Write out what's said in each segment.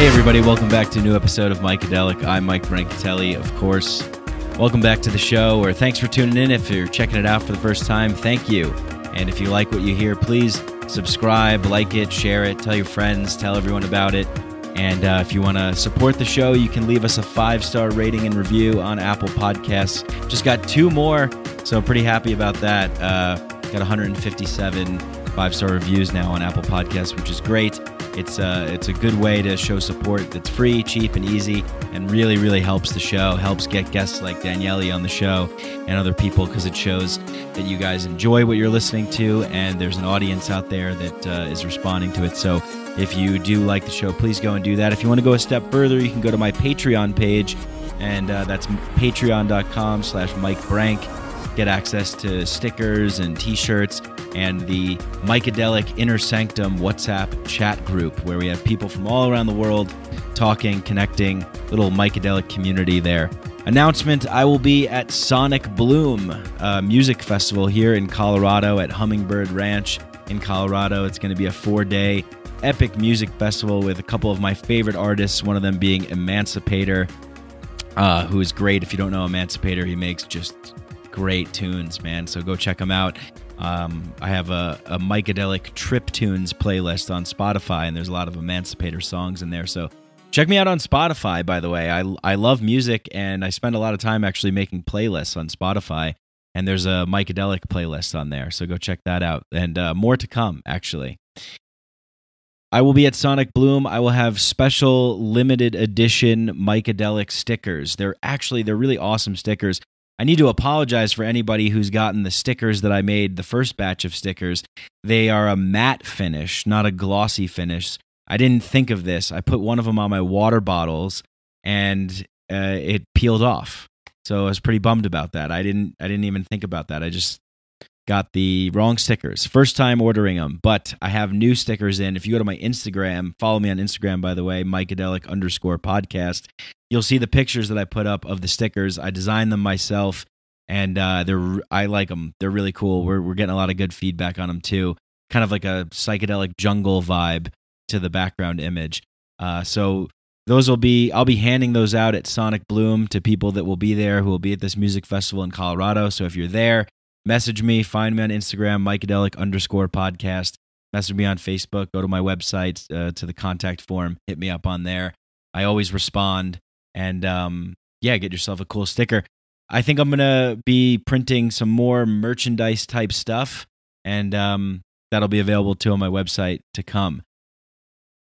Hey everybody, welcome back to a new episode of Mikadelic. I'm Mike Brancatelli, of course. Welcome back to the show, or thanks for tuning in. If you're checking it out for the first time, thank you. And if you like what you hear, please subscribe, like it, share it, tell your friends, tell everyone about it. And if you want to support the show, you can leave us a 5-star rating and review on Apple Podcasts. Just got 2 more, so I'm pretty happy about that. Got 157 5-star reviews now on Apple Podcasts, which is great. It's a good way to show support that's free, cheap, and easy, and really, really helps the show, helps get guests like Daniele on the show and other people, because it shows that you guys enjoy what you're listening to, and there's an audience out there that is responding to it. So if you do like the show, please go and do that. If you want to go a step further, you can go to my Patreon page, and that's patreon.com/MikeBrank. Get access to stickers and t-shirts and the Mikadelic Inner Sanctum WhatsApp chat group, where we have people from all around the world talking, connecting, little Mikadelic community there. Announcement, I will be at Sonic Bloom, a music festival here in Colorado at Hummingbird Ranch in Colorado. It's going to be a 4-day epic music festival with a couple of my favorite artists, one of them being Emancipator, who is great. If you don't know Emancipator, he makes just great tunes, man. So go check him out. I have a Mikadelic Trip Tunes playlist on Spotify, and there's a lot of Emancipator songs in there. So check me out on Spotify, by the way. I love music, and I spend a lot of time actually making playlists on Spotify, and there's a Mikadelic playlist on there. So go check that out. And more to come, actually. I will be at Sonic Bloom. I will have special limited edition Mikadelic stickers. They're really awesome stickers. I need to apologize for anybody who's gotten the stickers that I made, the first batch of stickers. They are a matte finish, not a glossy finish. I didn't think of this. I put one of them on my water bottles, and it peeled off. So I was pretty bummed about that. I didn't even think about that. I just got the wrong stickers. First time ordering them, but I have new stickers in. If you go to my Instagram, follow me on Instagram, by the way, Mikadelic_podcast. You'll see the pictures that I put up of the stickers. I designed them myself, and I like them. They're really cool. We're getting a lot of good feedback on them too. Kind of like a psychedelic jungle vibe to the background image. So I'll be handing those out at Sonic Bloom to people that will be there, who will be at this music festival in Colorado. So if you're there, message me, find me on Instagram, Mikadelic_podcast. Message me on Facebook, go to my website, to the contact form, hit me up on there. I always respond. And get yourself a cool sticker. I think I'm going to be printing some more merchandise type stuff, and that'll be available too on my website to come.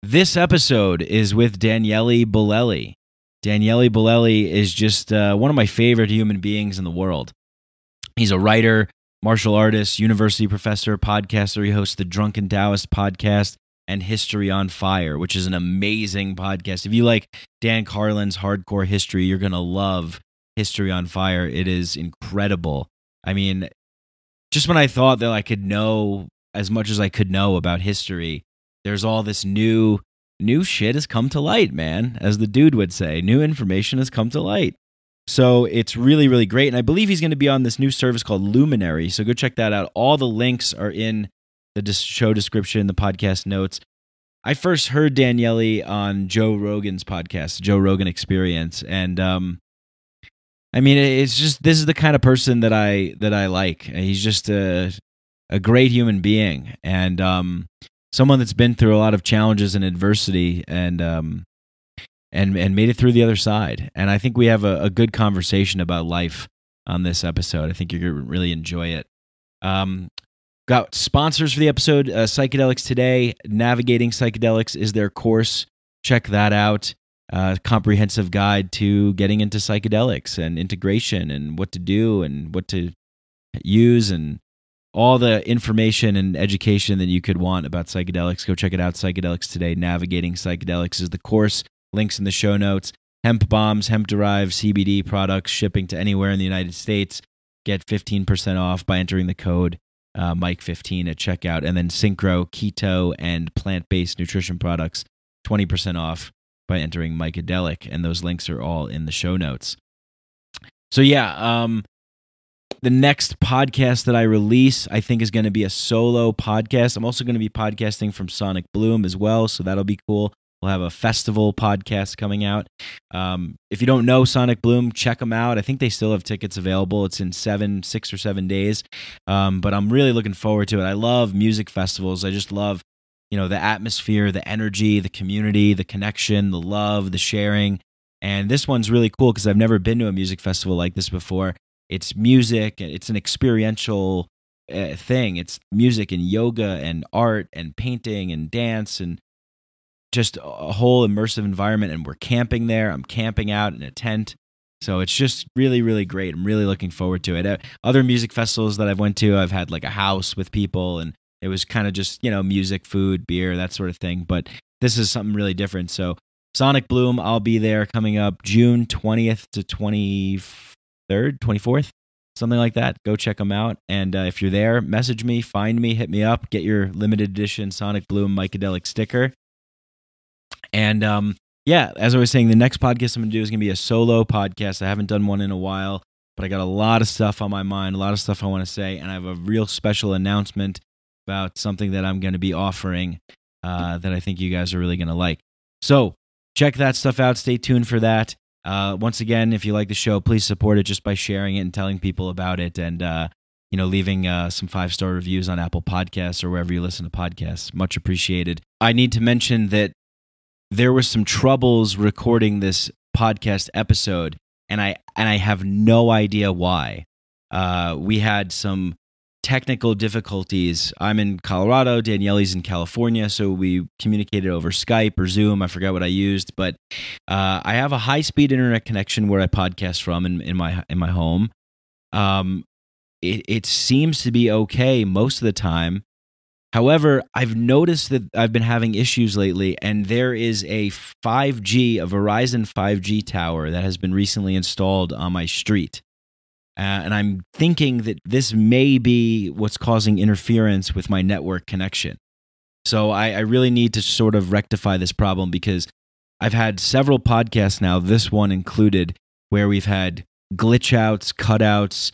This episode is with Daniele Bolelli. Daniele Bolelli is just one of my favorite human beings in the world. He's a writer, martial artist, university professor, podcaster. He hosts the Drunken Taoist podcast and History on Fire, which is an amazing podcast. If you like Dan Carlin's hardcore history, you're going to love History on Fire. It is incredible. I mean, just when I thought that I could know as much as I could know about history, there's all this new shit has come to light, man, as the dude would say. New information has come to light. So it's really, really great. And I believe he's going to be on this new service called Luminary. So go check that out. All the links are in the show description, the podcast notes. I first heard Daniele on Joe Rogan's podcast, Joe Rogan Experience. And I mean, it's just, this is the kind of person that I like. He's just a great human being, and someone that's been through a lot of challenges and adversity, and made it through the other side. And I think we have a good conversation about life on this episode. I think you're going to really enjoy it. Got sponsors for the episode. Psychedelics Today, Navigating Psychedelics is their course. Check that out. Comprehensive guide to getting into psychedelics and integration and what to do and what to use and all the information and education that you could want about psychedelics. Go check it out. Psychedelics Today, Navigating Psychedelics is the course. Links in the show notes. Hemp bombs, hemp-derived CBD products, shipping to anywhere in the United States. Get 15% off by entering the code Mike15 at checkout. And then Synchro, keto, and plant-based nutrition products, 20% off by entering Mikadelic. And those links are all in the show notes. So yeah, the next podcast that I release, I think, is going to be a solo podcast. I'm also going to be podcasting from Sonic Bloom as well, so that'll be cool. We'll have a festival podcast coming out. If you don't know Sonic Bloom, check them out. I think they still have tickets available. It's in 6 or 7 days. But I'm really looking forward to it. I love music festivals. I just love, the atmosphere, the energy, the community, the connection, the love, the sharing. And this one's really cool because I've never been to a music festival like this before. It's music. It's an experiential thing. It's music and yoga and art and painting and dance and just a whole immersive environment. And we're camping there. I'm camping out in a tent. So it's just really, really great. I'm really looking forward to it. Other music festivals that I've went to, I've had like a house with people, and it was kind of just, music, food, beer, that sort of thing. But this is something really different. So Sonic Bloom, I'll be there coming up June 20th to 23rd, 24th, something like that. Go check them out. And if you're there, message me, find me, hit me up, get your limited edition Sonic Bloom Mycadelic sticker. And as I was saying, the next podcast I'm going to do is going to be a solo podcast. I haven't done one in a while, but I got a lot of stuff on my mind, a lot of stuff I want to say, and I have a real special announcement about something that I'm going to be offering that I think you guys are really going to like. So check that stuff out. Stay tuned for that. Once again, if you like the show, please support it just by sharing it and telling people about it, and leaving some 5-star reviews on Apple Podcasts or wherever you listen to podcasts. Much appreciated. I need to mention that there were some troubles recording this podcast episode, and I have no idea why. We had some technical difficulties. I'm in Colorado, Daniele's in California, so we communicated over Skype or Zoom. I forgot what I used, but I have a high-speed internet connection where I podcast from in my home. It seems to be okay most of the time. However, I've noticed that I've been having issues lately, and there is a Verizon 5G tower that has been recently installed on my street. And I'm thinking that this may be what's causing interference with my network connection. So I really need to sort of rectify this problem, because I've had several podcasts now, this one included, where we've had glitch outs, cutouts,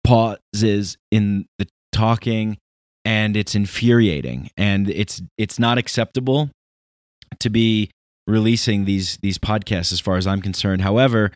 pauses in the talking, and it's infuriating. And it's not acceptable to be releasing these podcasts as far as I'm concerned. However,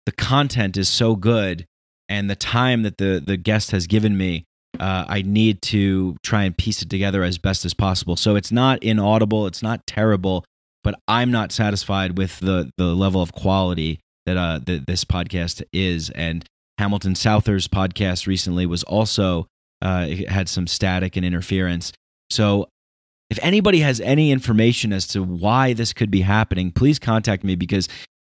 the content is so good, and the time that the guest has given me, I need to try and piece it together as best as possible. So it's not inaudible, it's not terrible, but I'm not satisfied with the level of quality that this podcast is. And Hamilton Souther's podcast recently was also had some static and interference. So if anybody has any information as to why this could be happening, please contact me, because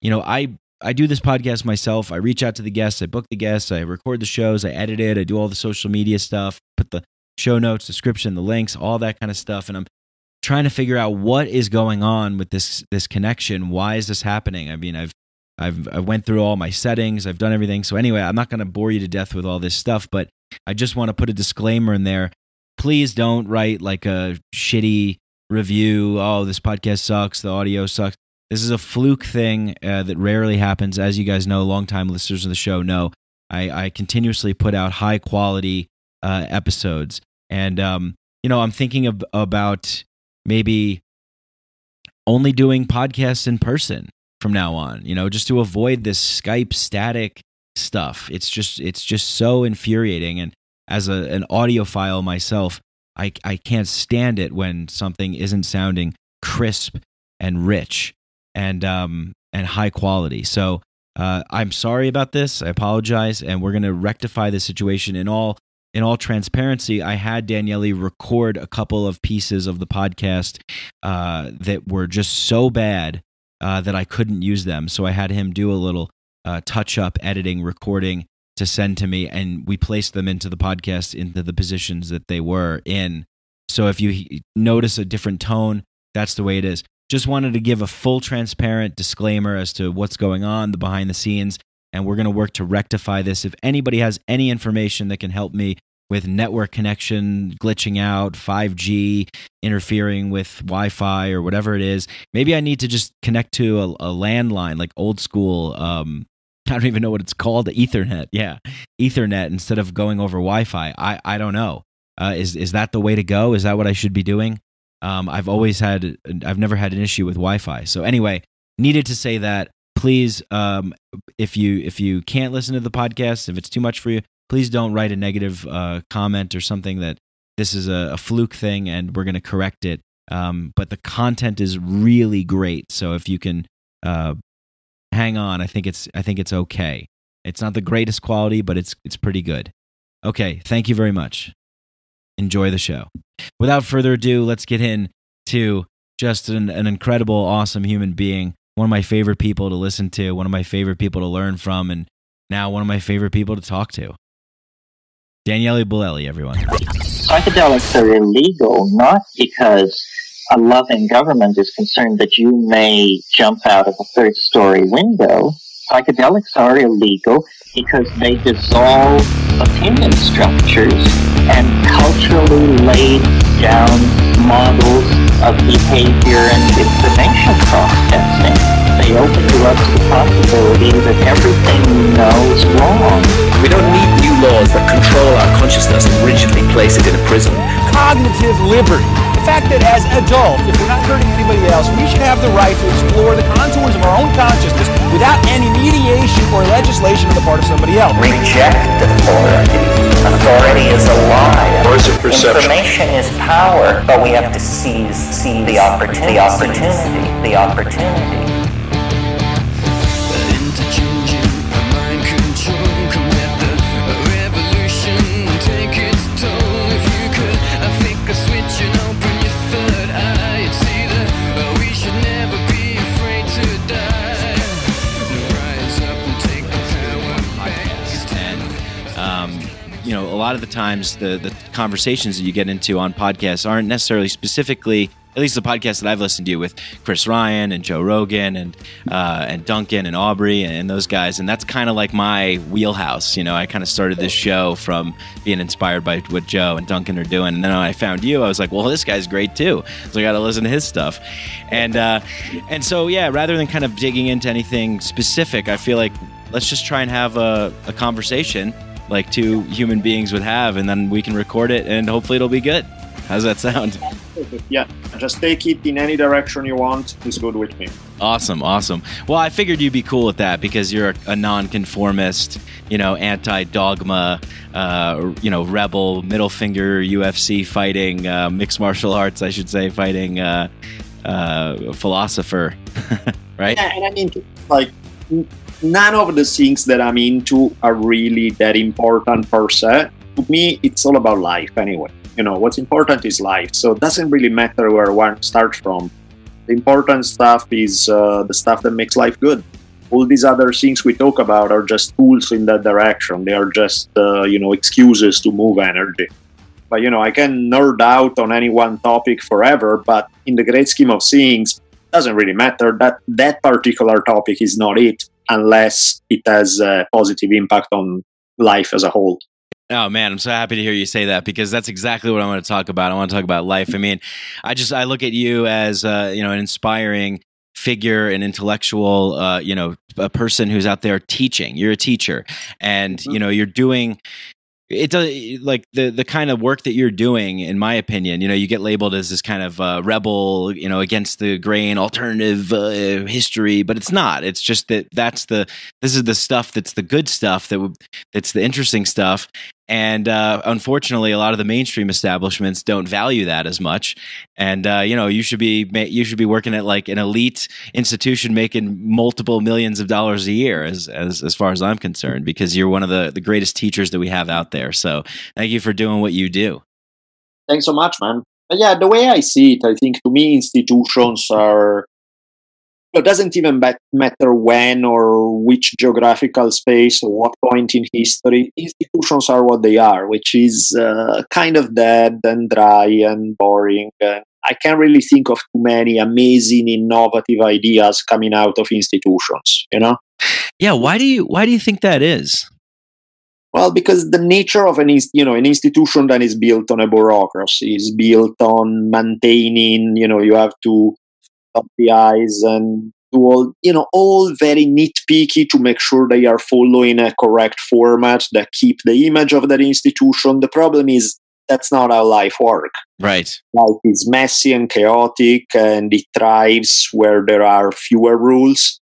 I do this podcast myself. I reach out to the guests, I book the guests, I record the shows, I edit it, I do all the social media stuff, put the show notes, description, the links, all that kind of stuff. And I'm trying to figure out what is going on with this connection. Why is this happening? I mean, I went through all my settings, I've done everything. So anyway, I'm not going to bore you to death with all this stuff, but I just want to put a disclaimer in there. Please don't write like a shitty review. Oh, this podcast sucks, the audio sucks. This is a fluke thing that rarely happens. As you guys know, longtime listeners of the show know, I continuously put out high quality episodes. And, I'm thinking about maybe only doing podcasts in person from now on, just to avoid this Skype static stuff. It's just so infuriating. And as an audiophile myself, I can't stand it when something isn't sounding crisp and rich and high quality. So I'm sorry about this. I apologize, and we're going to rectify the situation. In all transparency, I had Daniele record a couple of pieces of the podcast that were just so bad that I couldn't use them. So I had him do a little touch-up editing, recording to send to me, and we placed them into the podcast into the positions that they were in. So if you notice a different tone, that's the way it is. Just wanted to give a full transparent disclaimer as to what's going on, the behind the scenes, and we're going to work to rectify this. If anybody has any information that can help me with network connection, glitching out, 5G, interfering with Wi-Fi or whatever it is, maybe I need to just connect to a landline, like old school, I don't even know what it's called, Ethernet. Yeah, Ethernet instead of going over Wi-Fi. I don't know. Is that the way to go? Is that what I should be doing? I've never had an issue with Wi-Fi. So anyway, needed to say that. Please, if you can't listen to the podcast, if it's too much for you, please don't write a negative comment or something that this is a fluke thing and we're going to correct it. But the content is really great. So if you can hang on, I think it's okay. It's not the greatest quality, but it's pretty good. Okay, thank you very much. Enjoy the show. Without further ado, let's get into just an incredible, awesome human being. One of my favorite people to listen to, one of my favorite people to learn from, and now one of my favorite people to talk to. Daniele Bolelli, everyone. Psychedelics are illegal not because a loving government is concerned that you may jump out of a third-story window. Psychedelics are illegal because they dissolve opinion structures and culturally laid down models of behavior and information processing. They open you up to the possibility that everything we know is wrong. We don't need new laws that control our consciousness and rigidly place it in a prison. Cognitive liberty. The fact that as adults, if we're not hurting anybody else, we should have the right to explore the contours of our own consciousness without any mediation or legislation on the part of somebody else. Reject authority. Authority is a lie. Or is it perception? Information is power, but we have to seize the opportunity. The opportunity. A lot of the times the conversations that you get into on podcasts aren't necessarily specifically, at least the podcast that I've listened to with Chris Ryan and Joe Rogan and Duncan and Aubrey and those guys, and that's kind of like my wheelhouse. I kind of started this show from being inspired by what Joe and Duncan are doing, and then when I found you, I was like, well, this guy's great too, so I got to listen to his stuff, and so yeah, rather than kind of digging into anything specific, I feel like let's just try and have a conversation like two human beings would have, and then we can record it and hopefully it'll be good. How's that sound? Yeah, just take it in any direction you want. It's good with me. Awesome. Well, I figured you'd be cool with that because you're a nonconformist, anti-dogma, rebel, middle finger UFC fighting, mixed martial arts, I should say, fighting philosopher, right? Yeah, and I mean, like, none of the things that I'm into are really that important per se. To me, it's all about life anyway. What's important is life. So it doesn't really matter where one starts from. The important stuff is the stuff that makes life good. All these other things we talk about are just tools in that direction. They are just, excuses to move energy. But, I can nerd out on any one topic forever, but in the great scheme of things, it doesn't really matter. That particular topic is not it, unless it has a positive impact on life as a whole. Oh man, I'm so happy to hear you say that because that's exactly what I want to talk about. I want to talk about life. I mean, I look at you as an inspiring figure, an intellectual, a person who's out there teaching. You're a teacher, and you're doing. It does, like the kind of work that you're doing, in my opinion, you get labeled as this kind of rebel, against the grain, alternative history, but it's not. It's just that this is the stuff that's the good stuff, that's the interesting stuff. And unfortunately, a lot of the mainstream establishments don't value that as much. And you should be working at like an elite institution, making multiple millions of dollars a year, as far as I'm concerned, because you're one of the greatest teachers that we have out there. So thank you for doing what you do. Thanks so much, man. But yeah, the way I see it, I think to me institutions are. It doesn't even matter when or which geographical space or what point in history. Institutions are what they are, which is kind of dead and dry and boring. I can't really think of too many amazing, innovative ideas coming out of institutions. Yeah, why do you think that is? Well, because the nature of an institution that is built on a bureaucracy is built on maintaining. You have to dot the I's and do all very nitpicky to make sure they are following a correct format that keep the image of that institution. The problem is that's not how life works. Right. Life is messy and chaotic, and it thrives where there are fewer rules.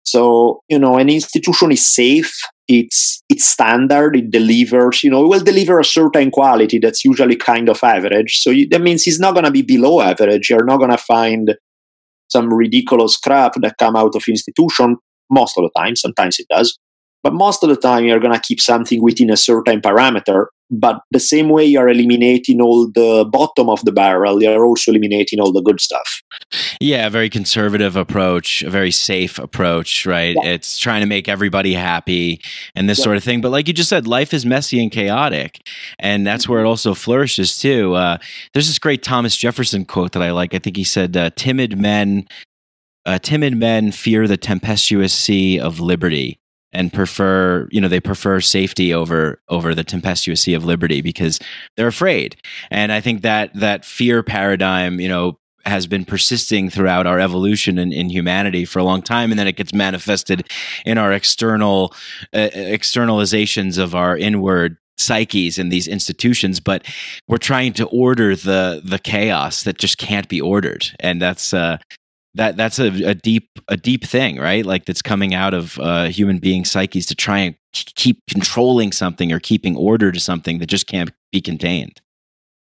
So, an institution is safe, it's standard, it delivers, it will deliver a certain quality that's usually kind of average. So that means it's not going to be below average. You're not going to find some ridiculous crap that come out of institution most of the time. Sometimes it does. But most of the time, you're going to keep something within a certain parameter. But the same way you're eliminating all the bottom of the barrel, you're also eliminating all the good stuff. Yeah, a very conservative approach, a very safe approach, right? Yeah. It's trying to make everybody happy and this sort of thing. But like you just said, life is messy and chaotic. And that's where it also flourishes too. There's this great Thomas Jefferson quote that I like. I think he said, timid men fear the tempestuous sea of liberty, and they prefer safety over the tempestuous sea of liberty because they're afraid. And I think that fear paradigm, has been persisting throughout our evolution in humanity for a long time, and then it gets manifested in our externalizations of our inward psyches in these institutions. But we're trying to order the chaos that just can't be ordered, and that's a deep thing, right? Like that's coming out of human being psyches to try and keep controlling something or keeping order to something that just can't be contained.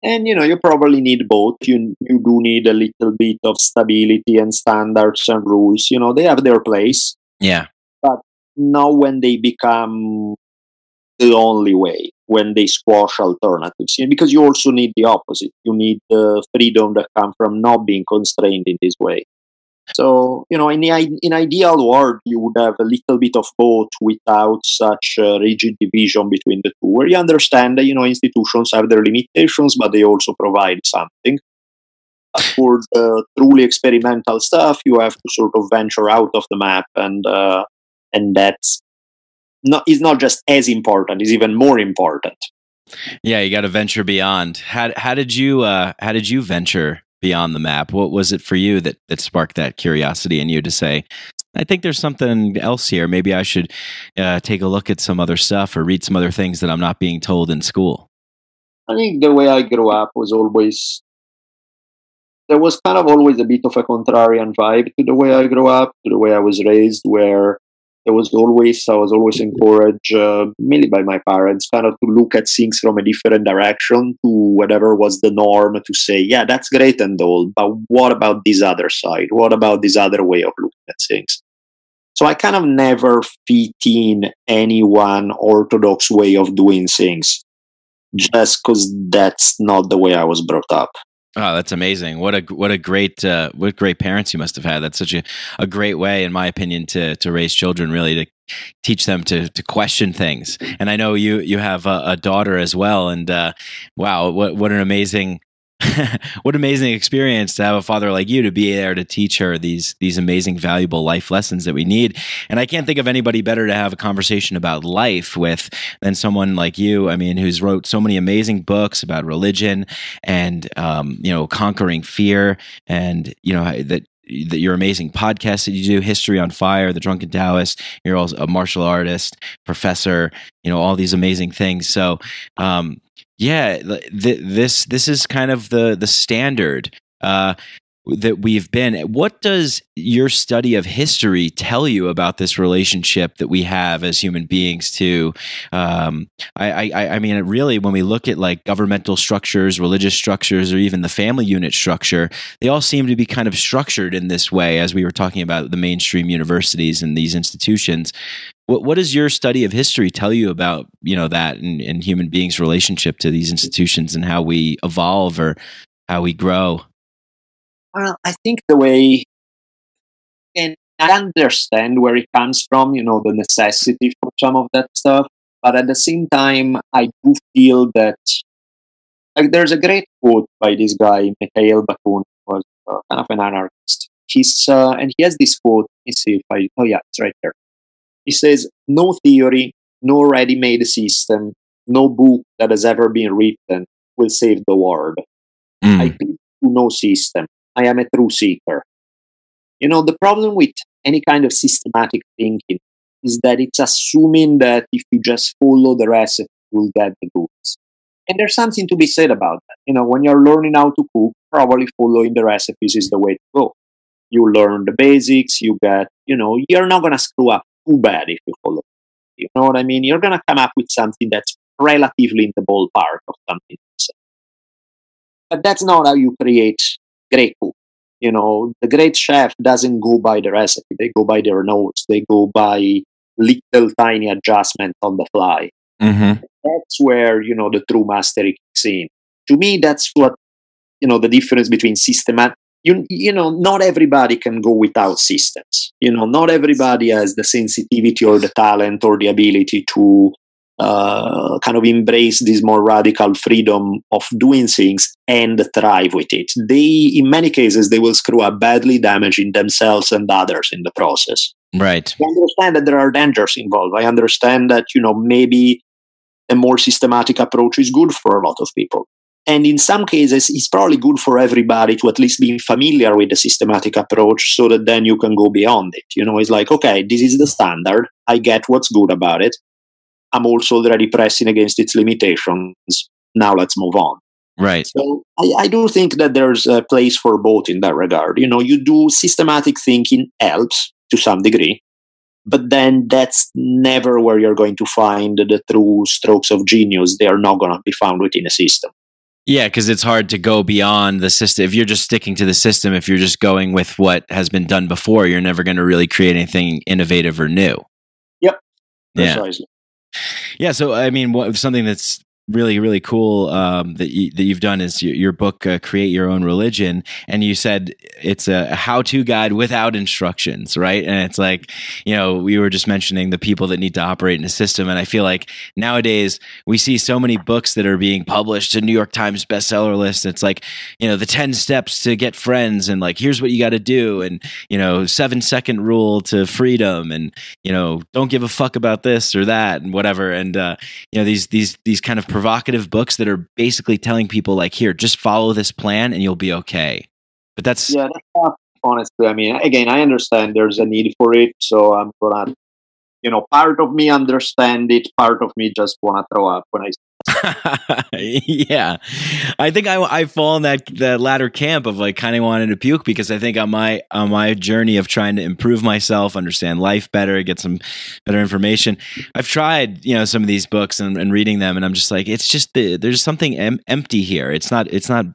And, you probably need both. You do need a little bit of stability and standards and rules. They have their place. Yeah. But not when they become the only way, when they squash alternatives. Because you also need the opposite. You need the freedom that comes from not being constrained in this way. So, in ideal world, you would have a little bit of both without such a rigid division between the two, where you understand that, institutions have their limitations, but they also provide something. But for the truly experimental stuff, you have to sort of venture out of the map, and that's is not just as important; it's even more important. Yeah, you got to venture beyond. How did you venture beyond the map? What was it for you that sparked that curiosity in you to say, I think there's something else here. Maybe I should take a look at some other stuff or read some other things that I'm not being told in school? I think the way I grew up was always, there was kind of always a bit of a contrarian vibe to the way I grew up, to the way I was raised, where I was always encouraged, mainly by my parents, kind of to look at things from a different direction to whatever was the norm, to say, yeah, that's great and all, but what about this other side? What about this other way of looking at things? So I kind of never fit in any one orthodox way of doing things, just because that's not the way I was brought up. Oh, that's amazing! What great parents you must have had. That's such a great way, in my opinion, to raise children. Really, to teach them to question things. And I know you have a daughter as well. And wow, what an amazing what amazing experience to have a father like you to be there to teach her these amazing, valuable life lessons that we need. And I can't think of anybody better to have a conversation about life with than someone like you. I mean, who's wrote so many amazing books about religion and conquering fear, and that your amazing podcast that you do, History on Fire, The Drunken Taoist. You're also a martial artist, professor. All these amazing things. So. Yeah, this is kind of the standard that we've been. What does your study of history tell you about this relationship that we have as human beings to? I mean, really, when we look at like governmental structures, religious structures, or even the family unit structure, they all seem to be kind of structured in this way, as we were talking about the mainstream universities and these institutions. What does your study of history tell you about, that and human beings' relationship to these institutions and how we evolve or how we grow? Well, I think the way, and I understand where it comes from, the necessity for some of that stuff. But at the same time, I do feel that, like, there's a great quote by this guy, Mikhail Bakunin, who was kind of an anarchist. And he has this quote. Let me see if it's right there. He says, no theory, no ready-made system, no book that has ever been written will save the world. I cleave to no system. I am a true seeker. The problem with any kind of systematic thinking is that it's assuming that if you just follow the recipe, you'll get the goods. And there's something to be said about that. When you're learning how to cook, probably following the recipes is the way to go. You learn the basics, you get, you're not going to screw up too bad if you follow. You know what I mean? You're going to come up with something that's relatively in the ballpark of something. But that's not how you create great cook. The great chef doesn't go by the recipe. They go by their notes. They go by little tiny adjustments on the fly. Mm-hmm. That's where, the true mastery kicks in. To me, that's what, the difference between systematic. Not everybody can go without systems. Not everybody has the sensitivity or the talent or the ability to kind of embrace this more radical freedom of doing things and thrive with it. In many cases, they will screw up badly, damaging themselves and others in the process. Right. I understand that there are dangers involved. I understand that, maybe a more systematic approach is good for a lot of people. And in some cases, it's probably good for everybody to at least be familiar with the systematic approach so that then you can go beyond it. It's like, okay, this is the standard. I get what's good about it. I'm also already pressing against its limitations. Now let's move on. Right. So I do think that there's a place for both in that regard. You do systematic thinking helps to some degree, but then that's never where you're going to find the true strokes of genius. They are not going to be found within a system. Yeah, because it's hard to go beyond the system. If you're just sticking to the system, if you're just going with what has been done before, you're never going to really create anything innovative or new. Yep. Yeah. Precisely. Yeah. So, I mean, something that's really, really cool that you've done is your book, Create Your Own Religion. And you said it's a how-to guide without instructions, right? And it's like, we were just mentioning the people that need to operate in a system. And I feel like nowadays we see so many books that are being published to New York Times bestseller list. It's like, the 10 steps to get friends and like, here's what you got to do. And, 7-second rule to freedom and, don't give a fuck about this or that and whatever. And, these kind of provocative books that are basically telling people like, here, just follow this plan and you'll be okay. But that's tough, honestly. I mean, again, I understand there's a need for it, so I'm gonna, part of me understand it, part of me just wanna throw up when I. Yeah, I think I fall in that latter camp of like kind of wanting to puke, because I think on my journey of trying to improve myself, understand life better, get some better information, I've tried some of these books and reading them, and I'm just like, it's just there's something empty here. It's not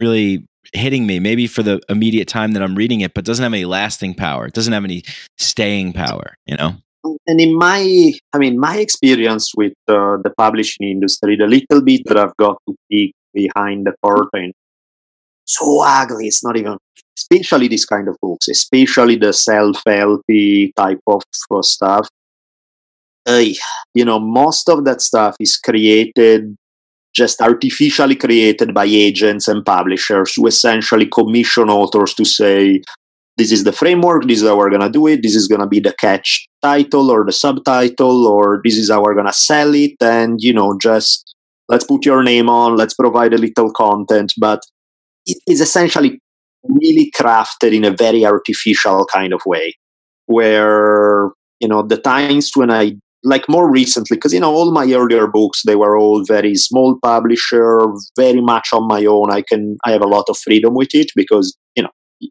really hitting me, maybe for the immediate time that I'm reading it, but doesn't have any lasting power. It doesn't have any staying power, And in my experience with the publishing industry, the little bit that I've got to peek behind the curtain, so ugly. It's not even, especially this kind of books, especially the self-helpy type of stuff. Most of that stuff is created, just artificially created by agents and publishers who essentially commission authors to say, this is the framework, this is how we're going to do it, this is going to be the catch title or the subtitle, or this is how we're going to sell it, and, just let's put your name on, let's provide a little content, but it is essentially really crafted in a very artificial kind of way, where, the times when I, like more recently, because, all my earlier books, they were all very small publisher, very much on my own. I have a lot of freedom with it because,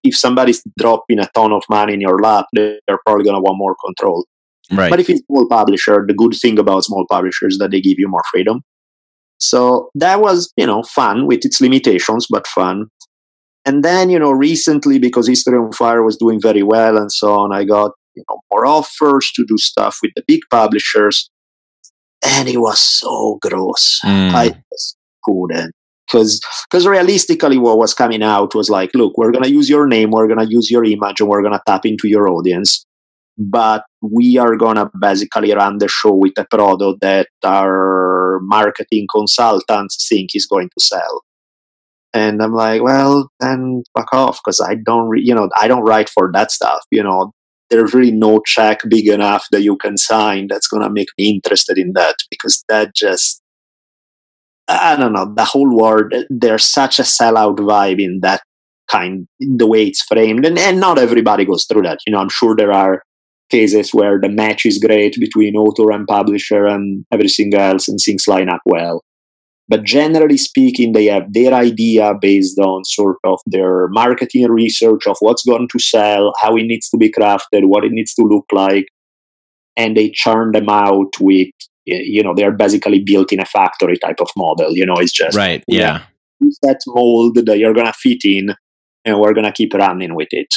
if somebody's dropping a ton of money in your lap, they're probably going to want more control. Right. But if it's a small publisher, the good thing about small publishers is that they give you more freedom. So that was, fun with its limitations, but fun. And then, recently, because History on Fire was doing very well and so on, I got, more offers to do stuff with the big publishers. And it was so gross. I just couldn't. Because realistically, what was coming out was like, look, we're going to use your name, we're going to use your image, and we're going to tap into your audience. But we are going to basically run the show with a product that our marketing consultants think is going to sell. And I'm like, well, then fuck off, because I don't write for that stuff. There's really no check big enough that you can sign that's going to make me interested in that, because that just, I don't know, the whole world, there's such a sellout vibe in that in the way it's framed. And not everybody goes through that. I'm sure there are cases where the match is great between author and publisher and everything else and things line up well. But generally speaking, they have their idea based on sort of their marketing research of what's going to sell, how it needs to be crafted, what it needs to look like. And they churn them out with, they're basically built in a factory type of model. It's just right. Yeah. That mold that you're going to fit in, and we're going to keep running with it.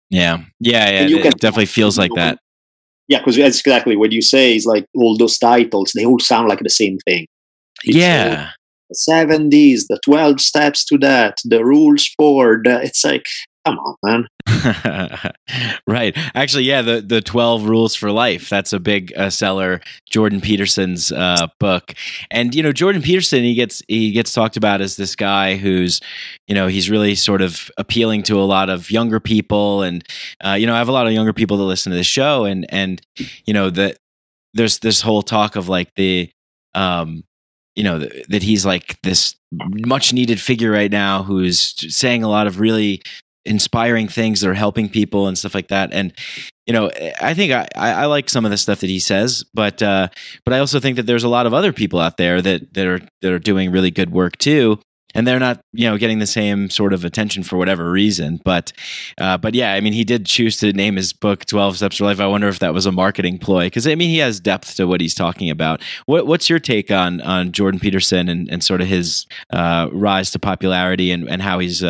Yeah. It definitely feels like that. Yeah, because that's exactly what you say is like all those titles, they all sound like the same thing. The 70s, the 12 steps to that, the rules for the, it's like, come on, man. Right. Actually, yeah, the 12 rules for life. That's a big seller, Jordan Peterson's book. And Jordan Peterson, he gets talked about as this guy who's, he's really sort of appealing to a lot of younger people, and I have a lot of younger people that listen to this show, and that there's this whole talk of like the that he's like this much needed figure right now who's saying a lot of really inspiring things that are helping people and stuff like that. And I think I like some of the stuff that he says, but I also think that there's a lot of other people out there that are doing really good work too, and they're not getting the same sort of attention for whatever reason. But yeah, I mean, he did choose to name his book 12 Steps for Life. I wonder if that was a marketing ploy, because I mean, he has depth to what he's talking about. What's your take on Jordan Peterson and sort of his rise to popularity and how he's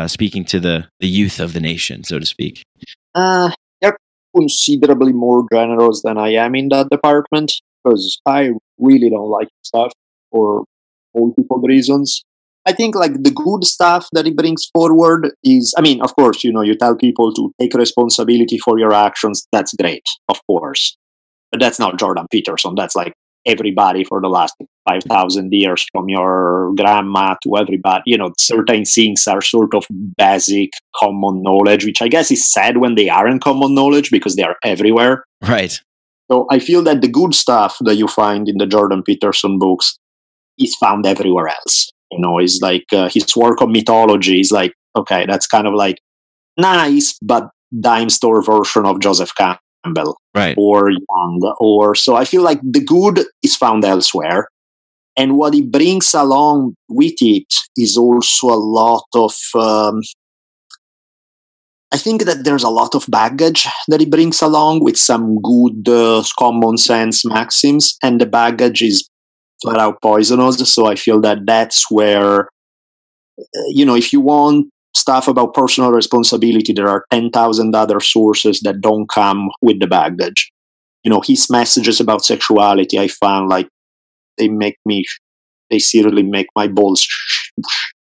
speaking to the youth of the nation, so to speak? They're considerably more generous than I am in that department, because I really don't like stuff for multiple reasons. I think like the good stuff that he brings forward is, I mean, of course, you tell people to take responsibility for your actions. That's great, of course. But that's not Jordan Peterson. That's like everybody for the last 5,000 years, from your grandma to everybody. Certain things are sort of basic common knowledge, which I guess is sad when they aren't common knowledge because they are everywhere. Right. So I feel that the good stuff that you find in the Jordan Peterson books is found everywhere else. It's like his work on mythology is like, okay, that's kind of like nice, but dime store version of Joseph Campbell, right, or Young, or so. I feel like the good is found elsewhere, and what he brings along with it is also a lot of. I think that there's a lot of baggage that he brings along with some good common sense maxims, and the baggage is flat out poisonous. So I feel that that's where, if you want stuff about personal responsibility, there are 10,000 other sources that don't come with the baggage. His messages about sexuality, I found like they seriously make my balls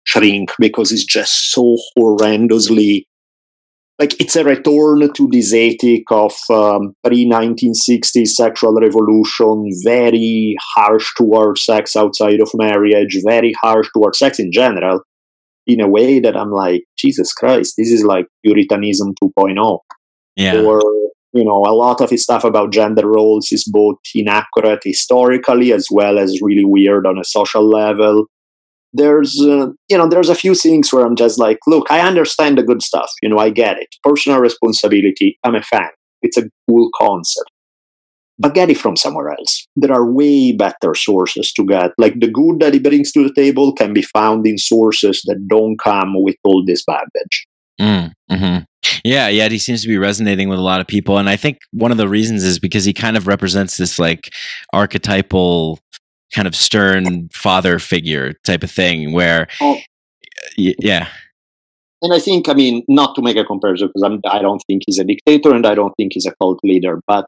shrink, because it's just so horrendously, like, it's a return to this ethic of pre-1960s sexual revolution, very harsh towards sex outside of marriage, very harsh towards sex in general, in a way that I'm like, Jesus Christ, this is like Puritanism 2.0. Yeah. Or, a lot of his stuff about gender roles is both inaccurate historically as well as really weird on a social level. There's a few things where I'm just like, look, I understand the good stuff. I get it. Personal responsibility, I'm a fan. It's a cool concept. But get it from somewhere else. There are way better sources to get. Like, the good that he brings to the table can be found in sources that don't come with all this baggage. Mm-hmm. Yeah, he seems to be resonating with a lot of people. And I think one of the reasons is because he kind of represents this like archetypal kind of stern father figure type of thing where, yeah. And I think, not to make a comparison, because I don't think he's a dictator and I don't think he's a cult leader, but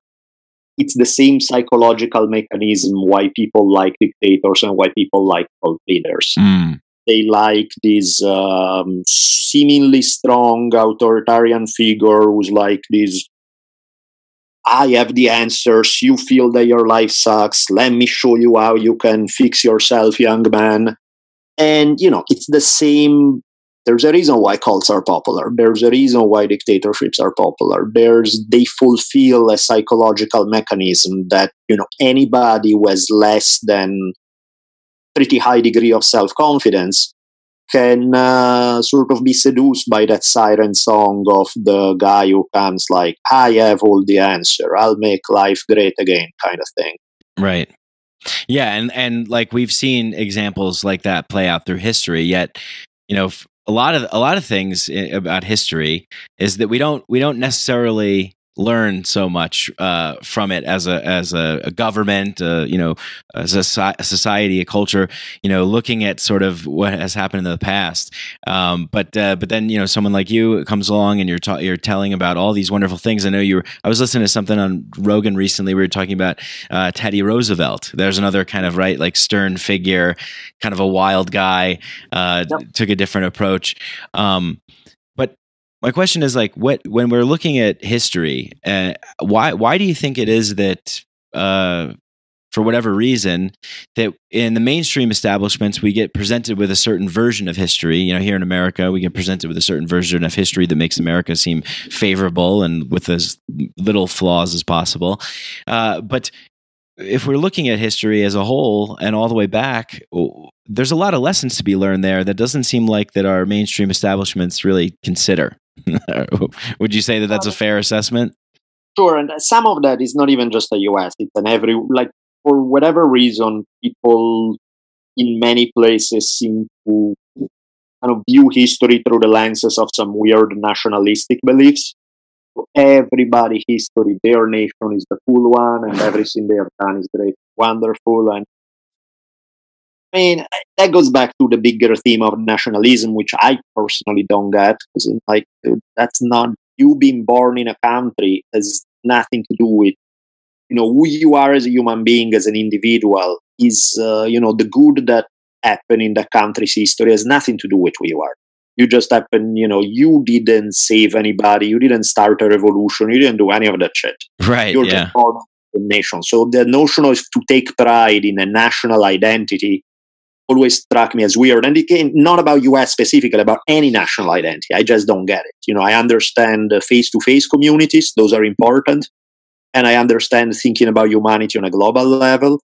it's the same psychological mechanism why people like dictators and why people like cult leaders. They like this seemingly strong authoritarian figure who's like this, I have the answers, you feel that your life sucks, let me show you how you can fix yourself, young man. And, it's the same. There's a reason why cults are popular. There's a reason why dictatorships are popular. They fulfill a psychological mechanism that, anybody who has less than pretty high degree of self-confidence can sort of be seduced by that siren song of the guy who comes like, I have all the answer, I'll make life great again, kind of thing. Right. Yeah, and like we've seen examples like that play out through history. Yet, a lot of things about history is that we don't necessarily learn so much from it as a government, as a society, a culture, looking at sort of what has happened in the past. But then someone like you comes along and you're telling about all these wonderful things. I know I was listening to something on Rogan recently. We were talking about Teddy Roosevelt. There's another kind of stern figure, kind of a wild guy. Took a different approach. But my question is when we're looking at history, why do you think it is that, for whatever reason, that in the mainstream establishments, we get presented with a certain version of history? Here in America, we get presented with a certain version of history that makes America seem favorable and with as little flaws as possible. But if we're looking at history as a whole and all the way back, there's a lot of lessons to be learned there that doesn't seem like that our mainstream establishments really consider. Would you say that that's a fair assessment? Sure, and some of that is not even just the US. It's for whatever reason, people in many places seem to kind of view history through the lenses of some weird nationalistic beliefs. For everybody, history, their nation is the full one, and everything they have done is great, wonderful. And I mean, that goes back to the bigger theme of nationalism, which I personally don't get, because that's not, you being born in a country has nothing to do with, who you are as a human being, as an individual, is, the good that happened in the country's history has nothing to do with who you are. You just happen, you didn't save anybody, you didn't start a revolution, you didn't do any of that shit. Right, You're just born in a nation. So the notion of to take pride in a national identity always struck me as weird. And again, not about US specifically, about any national identity. I just don't get it. I understand face-to-face communities, those are important. And I understand thinking about humanity on a global level.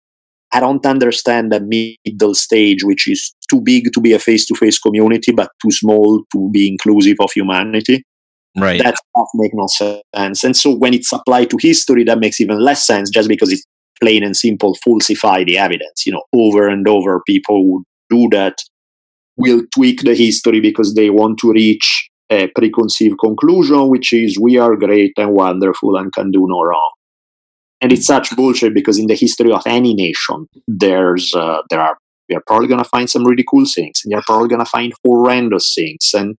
I don't understand the middle stage, which is too big to be a face-to-face community, but too small to be inclusive of humanity. Right. That stuff makes no sense. And so when it's applied to history, that makes even less sense, just because it's plain and simple falsify the evidence. Over and over, people who do that will tweak the history because they want to reach a preconceived conclusion, which is we are great and wonderful and can do no wrong. And it's such bullshit, because in the history of any nation, you're probably going to find some really cool things, and you're probably going to find horrendous things. And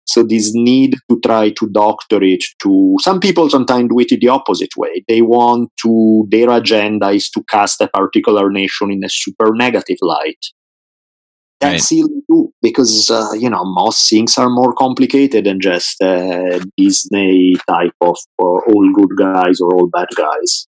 so this need to try to doctor it to, some people sometimes do it the opposite way. They want to, their agenda is to cast a particular nation in a super negative light. That's silly too, because, most things are more complicated than just Disney type of all good guys or all bad guys.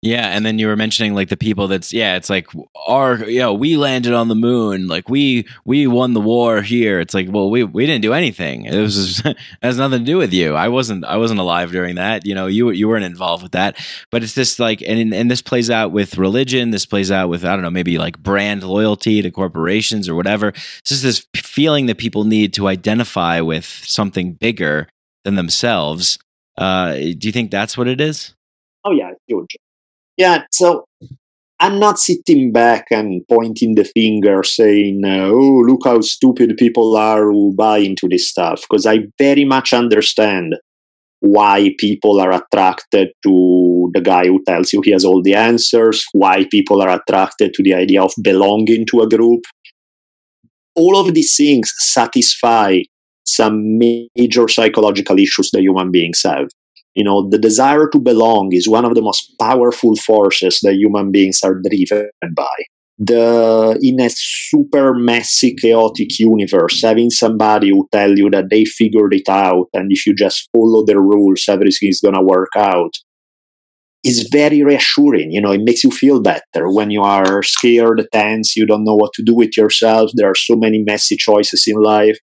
Yeah, and then you were mentioning the people it's like we landed on the moon, we won the war here. It's like, well, we didn't do anything. It was it has nothing to do with you. I wasn't alive during that. You weren't involved with that. But it's just and this plays out with religion. This plays out with, I don't know, maybe brand loyalty to corporations or whatever. It's just this feeling that people need to identify with something bigger than themselves. Do you think that's what it is? Oh, yeah, it's huge. Yeah, so I'm not sitting back and pointing the finger saying, oh, look how stupid people are who buy into this stuff, because I very much understand why people are attracted to the guy who tells you he has all the answers, why people are attracted to the idea of belonging to a group. All of these things satisfy some major psychological issues that human beings have. The desire to belong is one of the most powerful forces that human beings are driven by. In a super messy, chaotic universe, having somebody who tell you that they figured it out, and if you just follow the rules, everything is going to work out, is very reassuring. It makes you feel better when you are scared, tense, you don't know what to do with yourself. There are so many messy choices in life.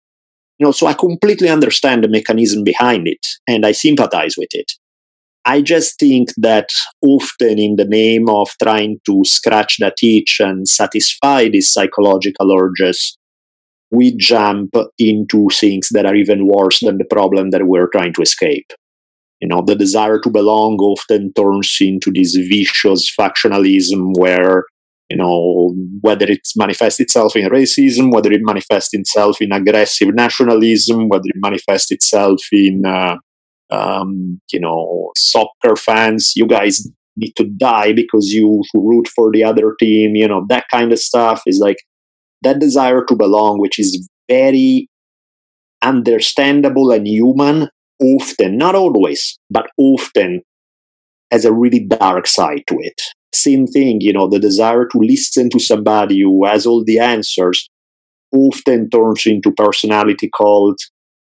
So I completely understand the mechanism behind it, and I sympathize with it. I just think that often, in the name of trying to scratch that itch and satisfy these psychological urges, we jump into things that are even worse than the problem that we're trying to escape. The desire to belong often turns into this vicious factionalism where whether it manifests itself in racism, whether it manifests itself in aggressive nationalism, whether it manifests itself in, soccer fans. You guys need to die because you root for the other team. That kind of stuff is like that desire to belong, which is very understandable and human, often, not always, but often has a really dark side to it. Same thing, the desire to listen to somebody who has all the answers often turns into personality cult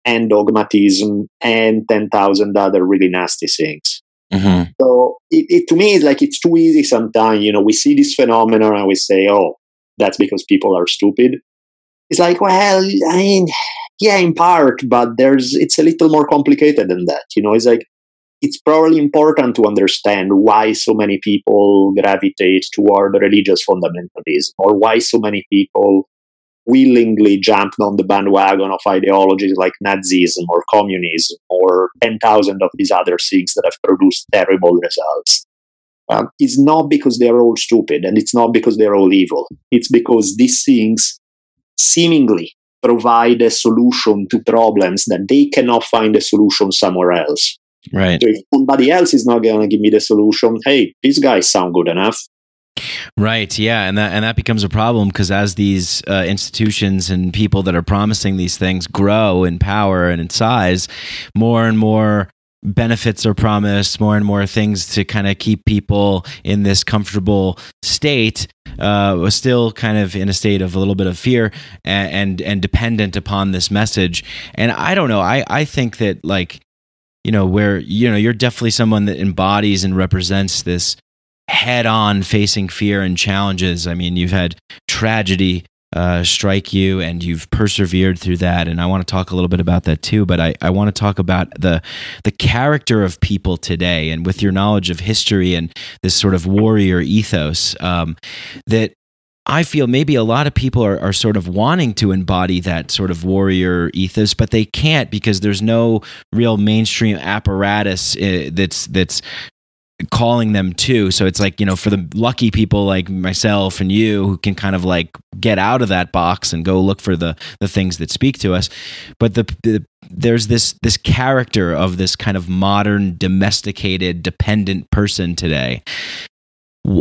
and dogmatism and 10,000 other really nasty things. Mm-hmm. So it to me is like it's too easy sometimes. We see this phenomenon and we say, oh, that's because people are stupid. It's like, well, I mean, yeah, in part, but it's a little more complicated than that. It's like, it's probably important to understand why so many people gravitate toward religious fundamentalism, or why so many people willingly jumped on the bandwagon of ideologies like Nazism or communism or 10,000 of these other things that have produced terrible results. It's not because they're all stupid, and it's not because they're all evil. It's because these things seemingly provide a solution to problems that they cannot find a solution somewhere else. Right. So if somebody else is not going to give me the solution, hey, these guys sound good enough. Right. Yeah, and that becomes a problem because as these institutions and people that are promising these things grow in power and in size, more and more benefits are promised, more and more things to kind of keep people in this comfortable state, still kind of in a state of a little bit of fear and dependent upon this message. And I don't know. I think that where you're definitely someone that embodies and represents this head-on facing fear and challenges. I mean, you've had tragedy strike you, and you've persevered through that. And I want to talk a little bit about that too. But I want to talk about the character of people today, and with your knowledge of history and this sort of warrior ethos, that I feel maybe a lot of people are sort of wanting to embody that sort of warrior ethos, but they can't because there's no real mainstream apparatus that's calling them to. So it's like, for the lucky people like myself and you who can kind of like get out of that box and go look for the things that speak to us. But there's this character of this kind of modern, domesticated, dependent person today.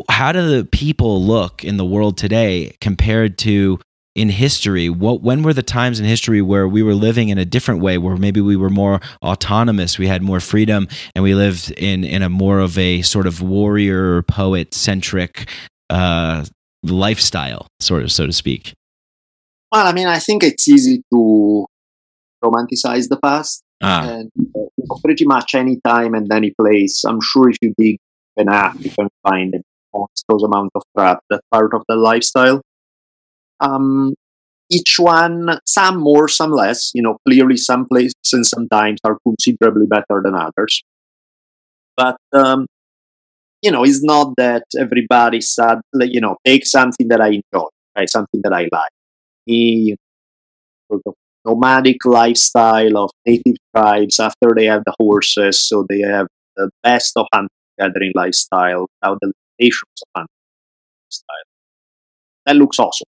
How do the people look in the world today compared to in history? When were the times in history where we were living in a different way, where maybe we were more autonomous, we had more freedom, and we lived in a more of a sort of warrior, poet-centric lifestyle, sort of, so to speak? Well, I mean, I think it's easy to romanticize the past. And pretty much any time and any place, I'm sure if you dig enough, you can find a monstrous amount of crap that's part of the lifestyle. Each one, some more, some less. Clearly some places and sometimes are considerably better than others. But, it's not that everybody said, take something that I enjoy, right? Something that I like. The sort of nomadic lifestyle of native tribes after they have the horses, so they have the best of hunting gathering lifestyle without the limitations of hunting lifestyle. That looks awesome.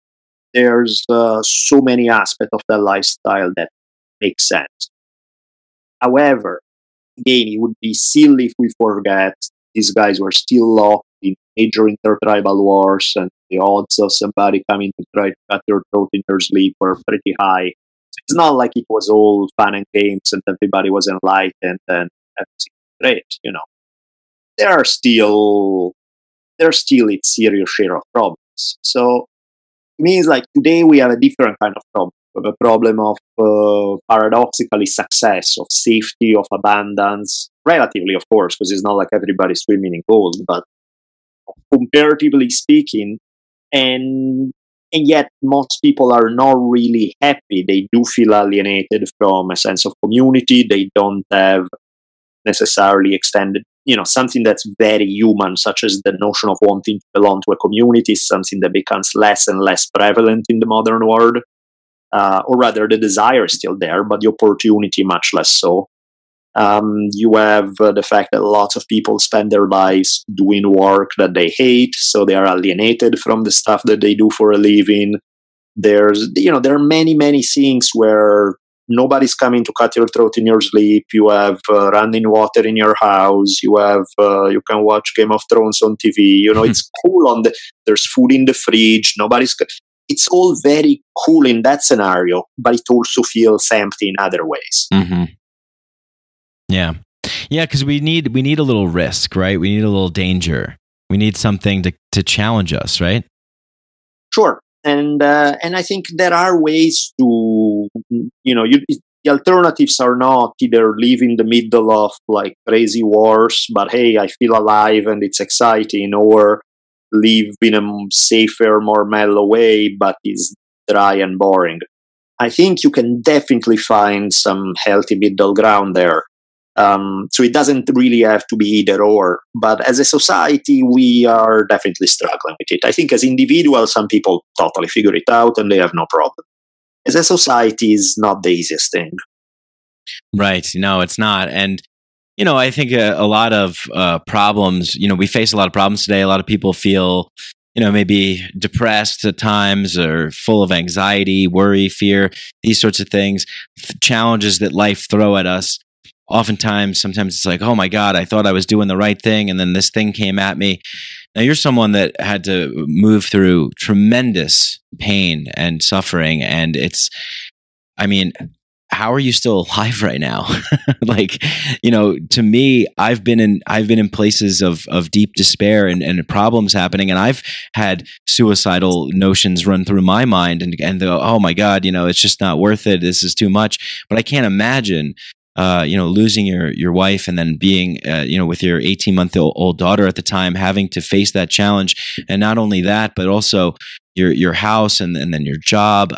There's so many aspects of the lifestyle that make sense. However, again, it would be silly if we forget these guys were still locked in major intertribal wars, and the odds of somebody coming to try to cut your throat in your sleep were pretty high. It's not like it was all fun and games and everybody was enlightened and everything great. There still its serious share of problems. So it means like today we have a different kind of problem. We have a problem of paradoxically success, of safety, of abundance, relatively, of course, because it's not like everybody's swimming in gold, but comparatively speaking, and yet most people are not really happy. They do feel alienated from a sense of community. They don't have necessarily extended, something that's very human, such as the notion of wanting to belong to a community, is something that becomes less and less prevalent in the modern world. Or rather, the desire is still there, but the opportunity much less so. You have the fact that lots of people spend their lives doing work that they hate, so they are alienated from the stuff that they do for a living. There are many, many things where nobody's coming to cut your throat in your sleep. You have running water in your house. You have you can watch Game of Thrones on TV. It's cool. There's food in the fridge. It's all very cool in that scenario, but it also feels empty in other ways. Mm-hmm. Yeah, because we need a little risk, right? We need a little danger. We need something to challenge us, right? Sure. And I think there are ways to, the alternatives are not either live in the middle of like crazy wars, but hey, I feel alive and it's exciting, or live in a safer, more mellow way, but it's dry and boring. I think you can definitely find some healthy middle ground there. So it doesn't really have to be either or, but as a society, we are definitely struggling with it. I think as individuals, some people totally figure it out and they have no problem. As a society, is not the easiest thing. Right. No, it's not. And, I think a lot of problems, we face a lot of problems today. A lot of people feel, maybe depressed at times or full of anxiety, worry, fear, these sorts of things, challenges that life throw at us. Sometimes it's like, oh my God, I thought I was doing the right thing, and then this thing came at me. Now, you're someone that had to move through tremendous pain and suffering, and how are you still alive right now? To me, I've been in places of deep despair and problems happening, and I've had suicidal notions run through my mind, and go, oh my God, it's just not worth it. This is too much. But I can't imagine losing your wife and then being, with your 18-month-old daughter at the time, having to face that challenge. And not only that, but also your house and then your job.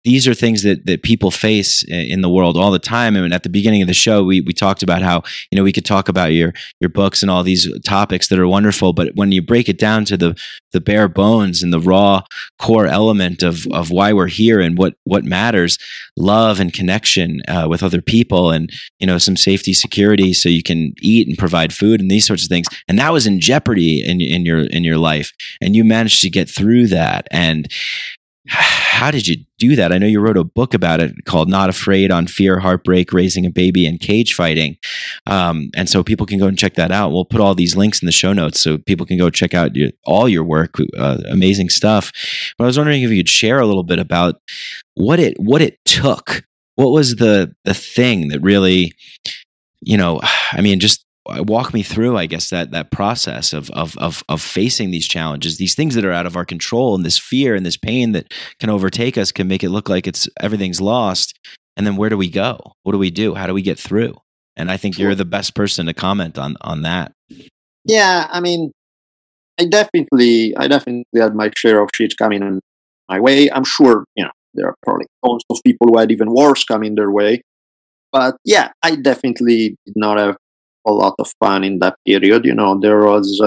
These are things that people face in the world all the time. I mean, at the beginning of the show, we talked about how, we could talk about your books and all these topics that are wonderful, but when you break it down to the bare bones and the raw core element of why we're here and what matters, love and connection with other people, and some safety, security, so you can eat and provide food and these sorts of things. And that was in jeopardy in your life, and you managed to get through that. And how did you do that? I know you wrote a book about it called Not Afraid: On Fear, Heartbreak, Raising a Baby, and Cage Fighting. And so people can go and check that out. We'll put all these links in the show notes so people can go check out all your work. Amazing stuff. But I was wondering if you could share a little bit about what it took. What was the thing that really, just walk me through, I guess, that process of facing these challenges, these things that are out of our control, and this fear and this pain that can overtake us, can make it look like everything's lost. And then where do we go? What do we do? How do we get through? And I think you're the best person to comment on that. Yeah, I definitely had my share of shit coming in my way. I'm sure, there are probably tons of people who had even worse coming their way. But yeah, I definitely did not have a lot of fun in that period. There was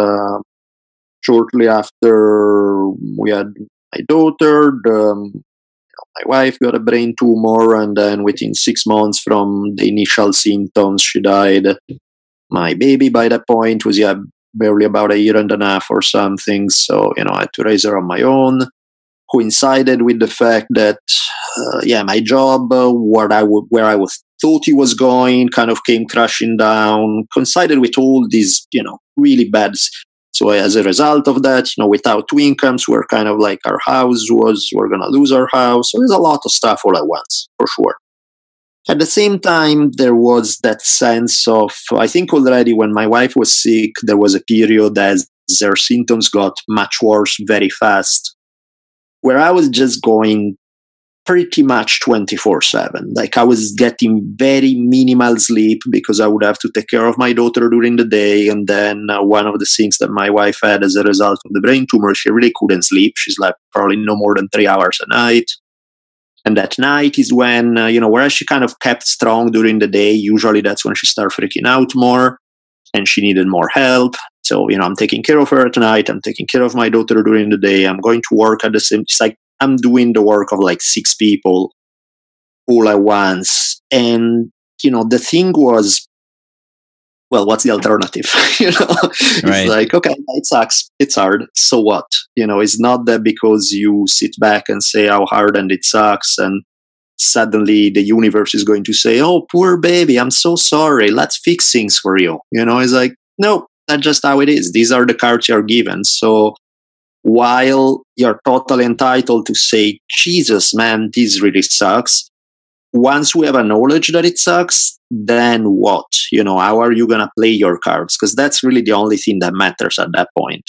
shortly after we had my daughter, my wife got a brain tumor, and then within 6 months from the initial symptoms, she died. My baby by that point was barely about a year and a half or something. So I had to raise her on my own. Coincided with the fact that my job, where I thought it was going, kind of came crashing down. Coincided with all these really bad. So as a result of that, without two incomes, we're kind of like, we're going to lose our house. So there's a lot of stuff all at once, for sure. At the same time, there was that sense of, I think already when my wife was sick, there was a period as their symptoms got much worse very fast, where I was just going pretty much 24/7. Like, I was getting very minimal sleep because I would have to take care of my daughter during the day. And then one of the things that my wife had as a result of the brain tumor, she really couldn't sleep. She slept probably no more than 3 hours a night. And that night is when, whereas she kind of kept strong during the day, usually that's when she started freaking out more and she needed more help. So, I'm taking care of her at night. I'm taking care of my daughter during the day. I'm going to work at the same, it's like I'm doing the work of like 6 people all at once. And the thing was, well, what's the alternative? It's Right. like, okay, it sucks. It's hard. So what? It's not that because you sit back and say how hard and it sucks, and suddenly the universe is going to say, oh, poor baby, I'm so sorry. Let's fix things for you. It's like, no, that's just how it is. These are the cards you're given. So while you're totally entitled to say, Jesus, man, this really sucks, once we have a knowledge that it sucks, then what? How are you going to play your cards? Because that's really the only thing that matters at that point.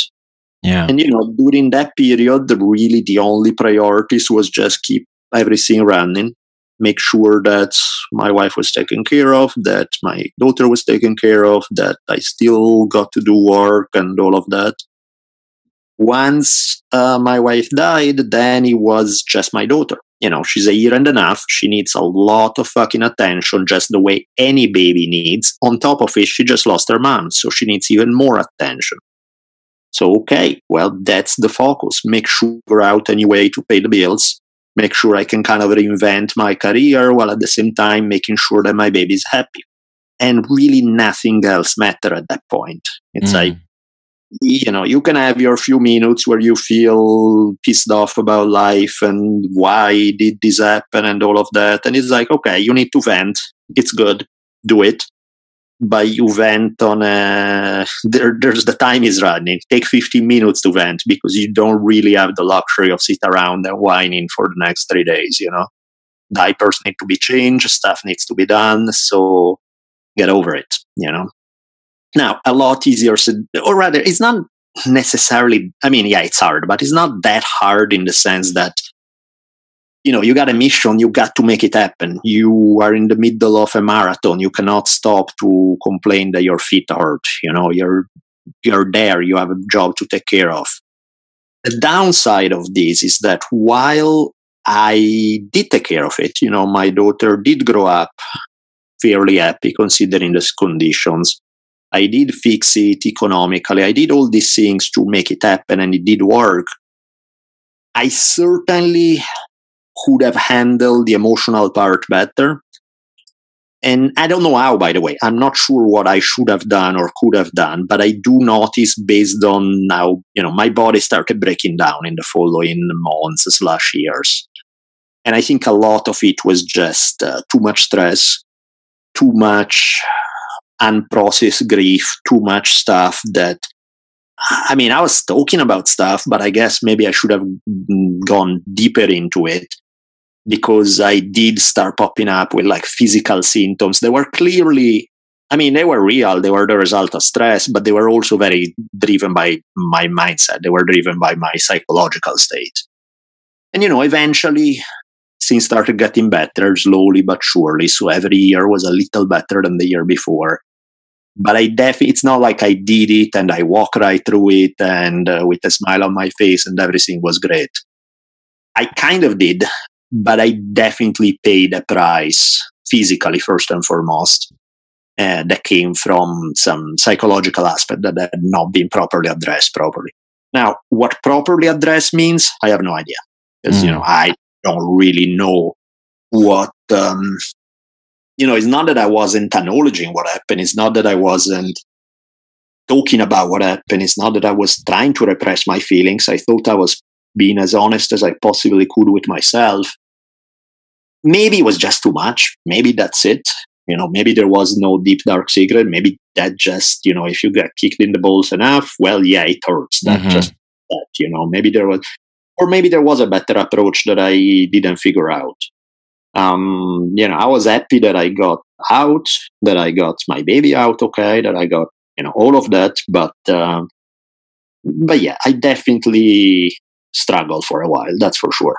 Yeah. And, during that period, really the only priorities was just keep everything running, make sure that my wife was taken care of, that my daughter was taken care of, that I still got to do work and all of that. Once my wife died, then it was just my daughter. She's a year and a half. She needs a lot of fucking attention, just the way any baby needs. On top of it, she just lost her mom, so she needs even more attention. So, okay, well, that's the focus. Make sure out any way to pay the bills. Make sure I can kind of reinvent my career while at the same time making sure that my baby's happy. And really nothing else mattered at that point. It's like, you can have your few minutes where you feel pissed off about life and why did this happen and all of that. And it's like, okay, you need to vent. It's good. Do it. But you vent on there's the time is running. Take 15 minutes to vent because you don't really have the luxury of sit around and whining for the next 3 days, Diapers need to be changed, stuff needs to be done, so get over it, Now, a lot easier said, or rather, it's not necessarily, it's hard, but it's not that hard in the sense that, you got a mission, you got to make it happen. You are in the middle of a marathon. You cannot stop to complain that your feet hurt. You're there. You have a job to take care of. The downside of this is that while I did take care of it, my daughter did grow up fairly happy considering the conditions. I did fix it economically. I did all these things to make it happen, and it did work. I certainly could have handled the emotional part better. And I don't know how, by the way. I'm not sure what I should have done or could have done, but I do notice based on how, my body started breaking down in the following months/years. And I think a lot of it was just too much stress, too much unprocessed grief, too much stuff that, I was talking about stuff, but I guess maybe I should have gone deeper into it. Because I did start popping up with like physical symptoms. They were clearly, they were real. They were the result of stress, but they were also very driven by my mindset. They were driven by my psychological state. And, eventually things started getting better slowly but surely. So every year was a little better than the year before. But it's not like I did it and I walked right through it and with a smile on my face and everything was great. I kind of did. But I definitely paid a price physically, first and foremost, that came from some psychological aspect that had not been properly addressed properly. Now, what properly addressed means, I have no idea. Because, I don't really know what, it's not that I wasn't acknowledging what happened. It's not that I wasn't talking about what happened. It's not that I was trying to repress my feelings. I thought I was being as honest as I possibly could with myself. Maybe it was just too much. Maybe that's it. Maybe there was no deep, dark secret. Maybe that just, if you get kicked in the balls enough, well, yeah, it hurts. That just that, maybe there was a better approach that I didn't figure out. I was happy that I got out, that I got my baby out okay, that I got, all of that. But yeah, I definitely struggled for a while. That's for sure.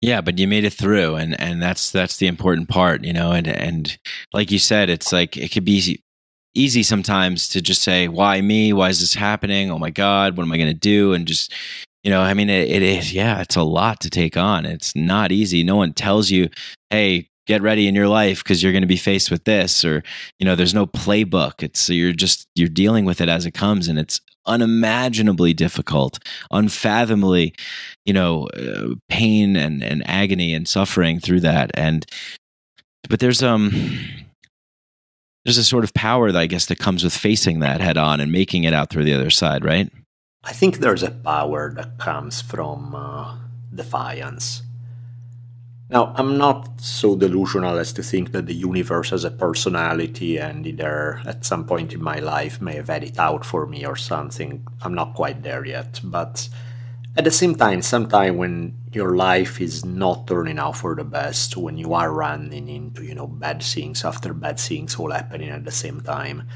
Yeah, but you made it through, and that's the important part, and like you said, it's like it could be easy sometimes to just say, why me? Why is this happening? Oh my God, what am I going to do? And just, it is, it's a lot to take on. It's not easy. No one tells you, hey, get ready in your life because you're going to be faced with this, or, there's no playbook. It's you're dealing with it as it comes, and it's unimaginably difficult, unfathomably, pain and agony and suffering through that. And But there's a sort of power that I guess that comes with facing that head on and making it out through the other side, right? I think there's a power that comes from defiance. Now, I'm not so delusional as to think that the universe has a personality and either at some point in my life may have had it out for me or something. I'm not quite there yet. But at the same time, sometime when your life is not turning out for the best, when you are running into, bad things after bad things all happening at the same time,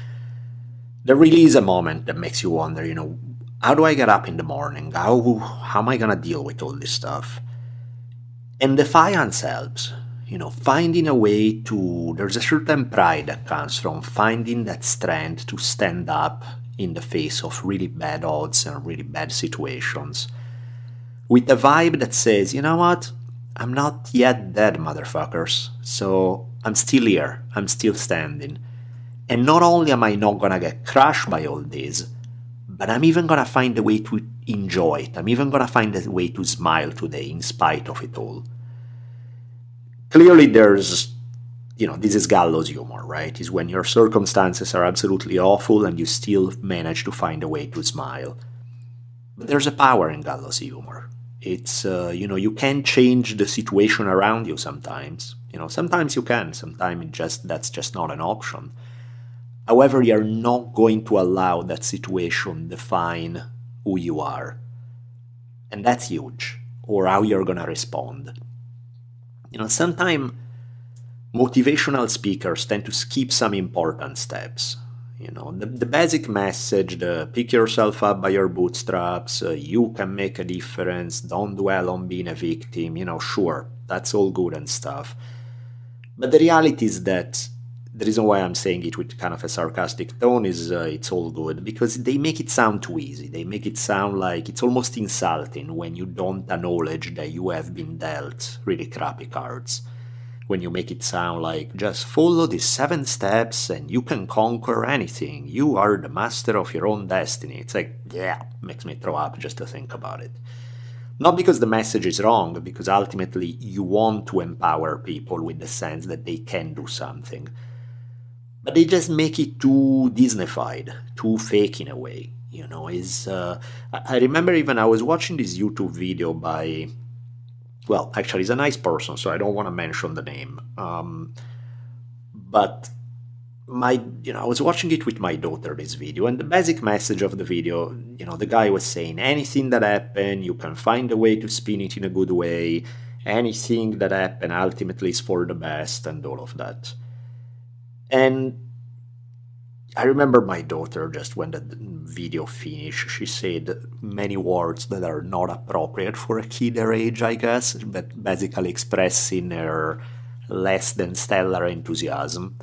there really is a moment that makes you wonder, how do I get up in the morning? How am I going to deal with all this stuff? And defiance helps, finding a way to, there's a certain pride that comes from finding that strength to stand up in the face of really bad odds and really bad situations. With a vibe that says, you know what, I'm not yet dead, motherfuckers, so I'm still here, I'm still standing. And not only am I not gonna get crushed by all this, but I'm even gonna find a way to enjoy it. I'm even gonna find a way to smile today in spite of it all. Clearly there's, this is gallows humor, right? Is when your circumstances are absolutely awful and you still manage to find a way to smile. But there's a power in gallows humor. It's, you can change the situation around you sometimes. Sometimes you can, sometimes that's just not an option. However, you're not going to allow that situation define who you are. And that's huge, or how you're going to respond. Sometimes motivational speakers tend to skip some important steps. The basic message, the pick yourself up by your bootstraps, you can make a difference, don't dwell on being a victim, sure, that's all good and stuff. But the reality is that the reason why I'm saying it with kind of a sarcastic tone is it's all good, because they make it sound too easy. They make it sound like it's almost insulting when you don't acknowledge that you have been dealt really crappy cards. When you make it sound like just follow these 7 steps and you can conquer anything. You are the master of your own destiny. It's like, yeah, makes me throw up just to think about it. Not because the message is wrong, because ultimately you want to empower people with the sense that they can do something. But they just make it too Disneyfied, too fake in a way. I remember even I was watching this YouTube video by, well, actually he's a nice person, so I don't want to mention the name. But I was watching it with my daughter, this video, and the basic message of the video, the guy was saying anything that happened, you can find a way to spin it in a good way. Anything that happened ultimately is for the best and all of that. And I remember my daughter, just when the video finished, she said many words that are not appropriate for a kid her age, I guess, but basically expressing her less than stellar enthusiasm.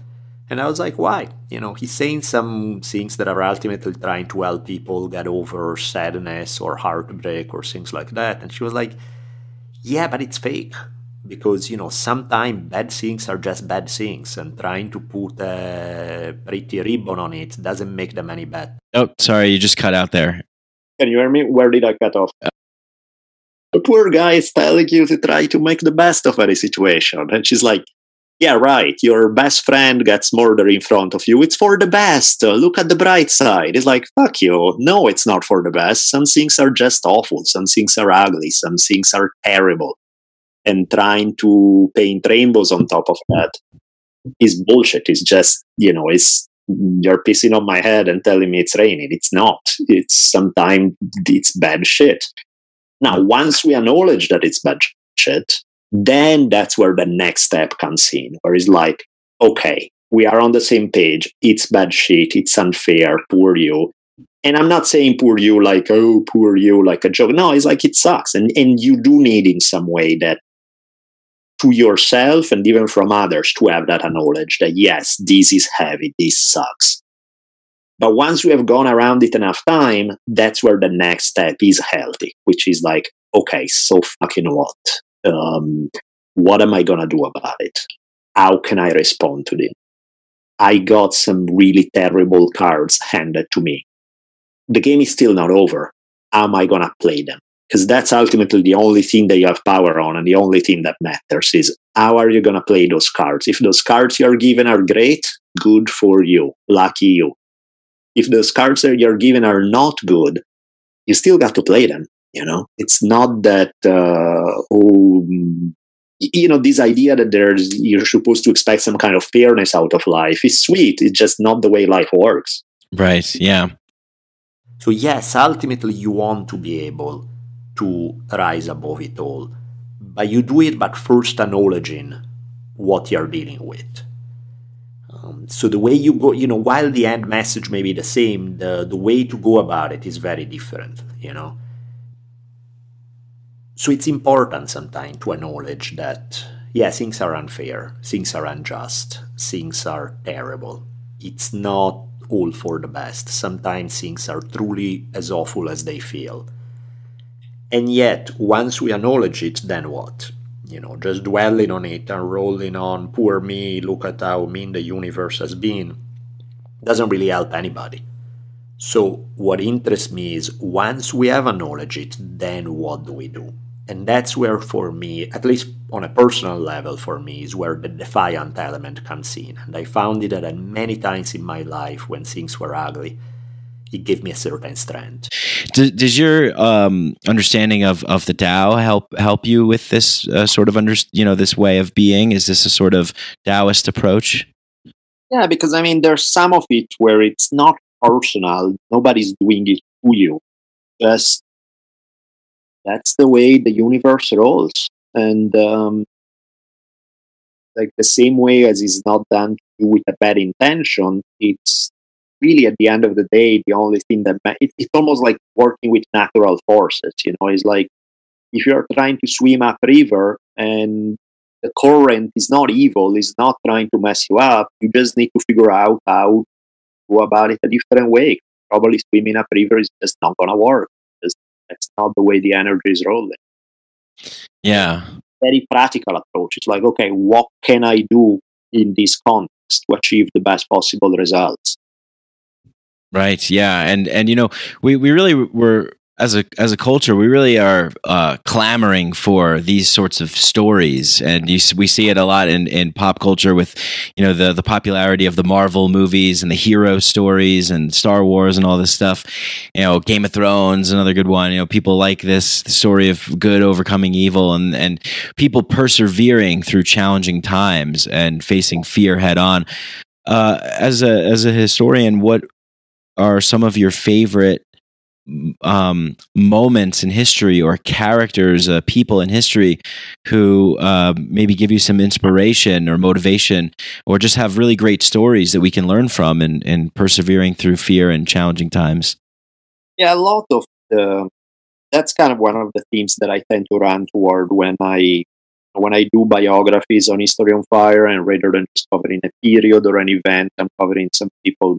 And I was like, why? He's saying some things that are ultimately trying to help people get over sadness or heartbreak or things like that. And she was like, yeah, but it's fake. Because, sometimes bad things are just bad things, and trying to put a pretty ribbon on it doesn't make them any better. Oh, sorry, you just cut out there. Can you hear me? Where did I cut off? The poor guy is telling you to try to make the best of any situation. And she's like, yeah, right, your best friend gets murdered in front of you. It's for the best. Look at the bright side. It's like, fuck you. No, it's not for the best. Some things are just awful. Some things are ugly. Some things are terrible. And trying to paint rainbows on top of that is bullshit. It's just, you're pissing on my head and telling me it's raining. It's not. Sometimes it's bad shit. Now, once we acknowledge that it's bad shit, then that's where the next step comes in, where it's like, okay, we are on the same page. It's bad shit. It's unfair. Poor you. And I'm not saying poor you like, oh, poor you, like a joke. No, it's like it sucks. And you do need in some way that to yourself and even from others to have that knowledge that, yes, this is heavy, this sucks. But once you have gone around it enough time, that's where the next step is healthy, which is like, okay, so fucking what? What am I going to do about it? How can I respond to this? I got some really terrible cards handed to me. The game is still not over. How am I going to play them? because that's ultimately the only thing that you have power on, and the only thing that matters is how are you going to play those cards. If those cards you're given are great, good for you, lucky you. If those cards that you're given are not good, you still got to play them. It's not that this idea that you're supposed to expect some kind of fairness out of life is sweet. It's just not the way life works. Right. Yeah. So yes, ultimately you want to be able to rise above it all, but you do it by first acknowledging what you're dealing with. So the way you go, while the end message may be the same, the way to go about it is very different, So it's important sometimes to acknowledge that, things are unfair, things are unjust, things are terrible. It's not all for the best. Sometimes things are truly as awful as they feel. And yet, once we acknowledge it, then what? Just dwelling on it and rolling on, poor me, look at how mean the universe has been, doesn't really help anybody. So what interests me is, once we have acknowledged it, then what do we do? And that's where, for me, at least on a personal level for me, is where the defiant element comes in. And I found it that many times in my life when things were ugly, it gave me a certain strength. Does your understanding of the Tao help you with this sort of this way of being? Is this a sort of Taoist approach? Yeah, because there's some of it where it's not personal. Nobody's doing it to you. Just that's the way the universe rolls, and like the same way as it's not done to you with a bad intention, it's really at the end of the day the only thing that it's almost like working with natural forces. It's like if you're trying to swim up river and the current is not evil, is not trying to mess you up, you just need to figure out how to go about it a different way. Probably swimming up river is just not gonna work. That's not the way the energy is rolling. Yeah. Very practical approach. It's like, okay, what can I do in this context to achieve the best possible results? Right. Yeah. And we really were, as a culture, we really are clamoring for these sorts of stories, and we see it a lot in pop culture with the popularity of the Marvel movies and the hero stories and Star Wars and all this stuff. Game of Thrones, another good one. People like this story of good overcoming evil and people persevering through challenging times and facing fear head on. As a historian, what are some of your favorite moments in history or characters, people in history who maybe give you some inspiration or motivation, or just have really great stories that we can learn from in persevering through fear and challenging times? Yeah, a lot of that's kind of one of the themes that I tend to run toward when I do biographies on History on Fire, and rather than just covering a period or an event, I'm covering some people's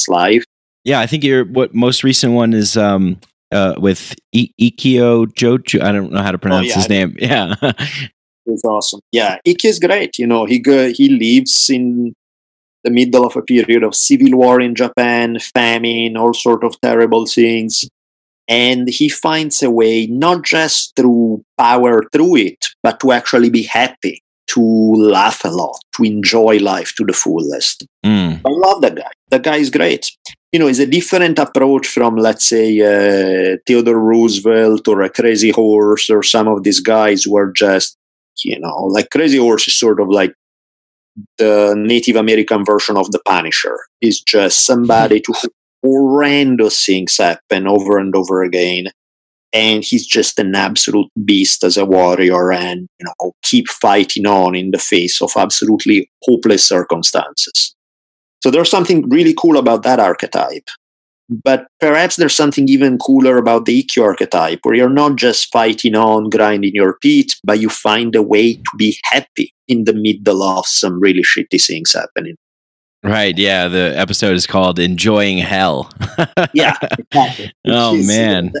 life. Yeah, I think what most recent one is with Ikio Joju. I don't know how to pronounce his name. Yeah, it's awesome. Yeah, Ikki is great. He lives in the middle of a period of civil war in Japan, famine, all sort of terrible things, and he finds a way not just through power through it, but to actually be happy, to laugh a lot, to enjoy life to the fullest. I love that guy. That guy is great. It's a different approach from, let's say, Theodore Roosevelt or a Crazy Horse, or some of these guys who are just, like Crazy Horse is sort of like the Native American version of the Punisher. He's just somebody to whom horrendous things happen over and over again. And he's just an absolute beast as a warrior, and, keep fighting on in the face of absolutely hopeless circumstances. So there's something really cool about that archetype. But perhaps there's something even cooler about the EQ archetype, where you're not just fighting on, grinding your teeth, but you find a way to be happy in the middle of some really shitty things happening. Right. Yeah. The episode is called Enjoying Hell. Yeah, exactly. Man.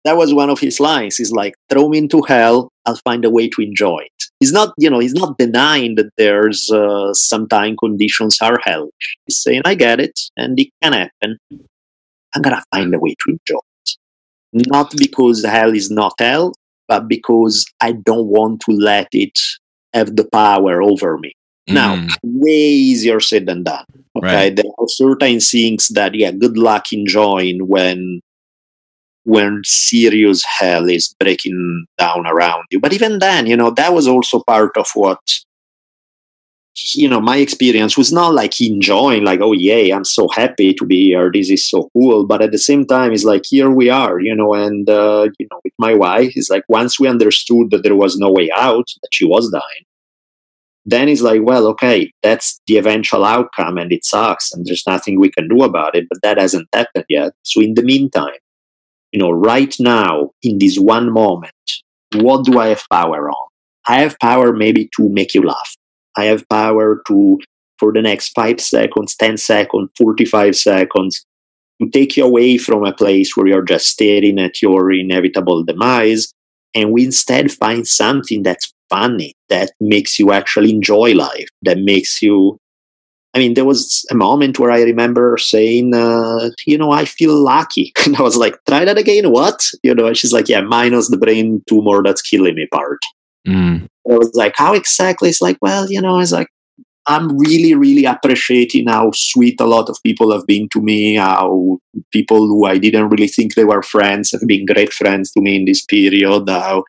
That was one of his lines. He's like, throw me into hell, I'll find a way to enjoy it. He's not denying that there's sometimes conditions are hellish. He's saying, I get it, and it can happen. I'm going to find a way to enjoy it. not because hell is not hell, but because I don't want to let it have the power over me. Now, way easier said than done. Okay, Right. there are certain things that, good luck enjoying when serious hell is breaking down around you. But even then, that was also part of what, my experience was not like enjoying, like, oh, yay, I'm so happy to be here. This is so cool. But at the same time, it's like, here we are, and, with my wife, it's like, once we understood that there was no way out, that she was dying, then it's like, well, okay, that's the eventual outcome and it sucks and there's nothing we can do about it, but that hasn't happened yet. So in the meantime, right now, in this one moment, what do I have power on? I have power maybe to make you laugh. I have power to, for the next 5 seconds, 10 seconds, 45 seconds, to take you away from a place where you're just staring at your inevitable demise, and we instead find something that's funny, that makes you actually enjoy life, that makes you... I mean, there was a moment where I remember saying, I feel lucky. And I was like, try that again, what? And she's like, yeah, minus the brain tumor that's killing me part. I was like, how exactly? It's like, well, it's like, I'm really, really appreciating how sweet a lot of people have been to me, how people who I didn't really think they were friends have been great friends to me in this period, how,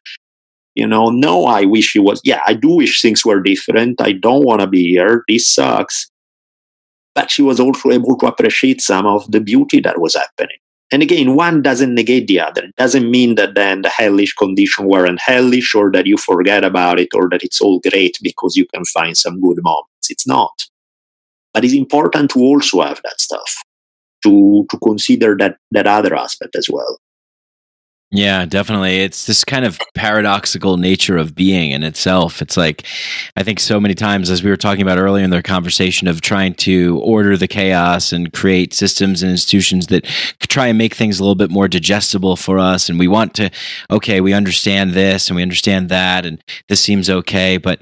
no, I wish it was, I do wish things were different. I don't want to be here. This sucks. But she was also able to appreciate some of the beauty that was happening. And again, one doesn't negate the other. It doesn't mean that then the hellish condition weren't hellish, or that you forget about it, or that it's all great because you can find some good moments. It's not. But it's important to also have that stuff, to consider that other aspect as well. Yeah, definitely. It's this kind of paradoxical nature of being in itself. It's like, I think so many times, as we were talking about earlier in the conversation, of trying to order the chaos and create systems and institutions that try and make things a little bit more digestible for us. And we want to, okay, we understand this and we understand that, and this seems okay. But,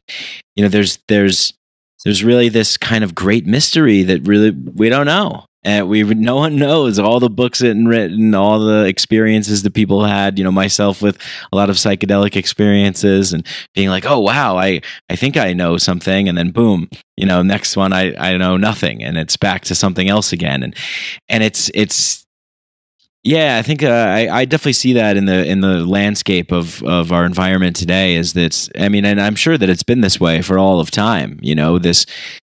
there's really this kind of great mystery that really we don't know. And no one knows all the books written, all the experiences that people had, myself with a lot of psychedelic experiences and being like, oh, wow, I think I know something. And then boom, next one, I know nothing. And it's back to something else again. And it's, yeah, I think I definitely see that in the landscape of our environment today. Is that, and I'm sure that it's been this way for all of time. This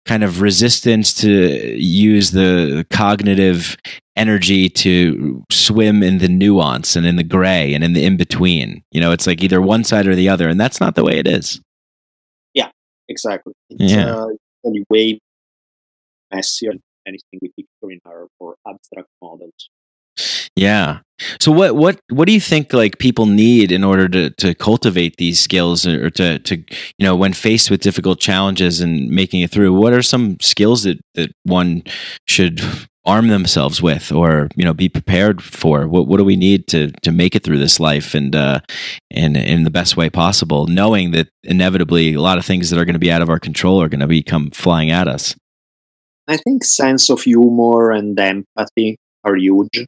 kind of resistance to use the cognitive energy to swim in the nuance and in the gray and in the in-between. It's like either one side or the other, and that's not the way it is. Yeah, exactly. It's really way messier than anything we picture in our more abstract models. Yeah. So what do you think like people need in order to cultivate these skills, or to when faced with difficult challenges and making it through? What are some skills that one should arm themselves with, or be prepared for? What do we need to make it through this life and in the best way possible, knowing that inevitably a lot of things that are going to be out of our control are going to come flying at us? I think sense of humor and empathy are huge.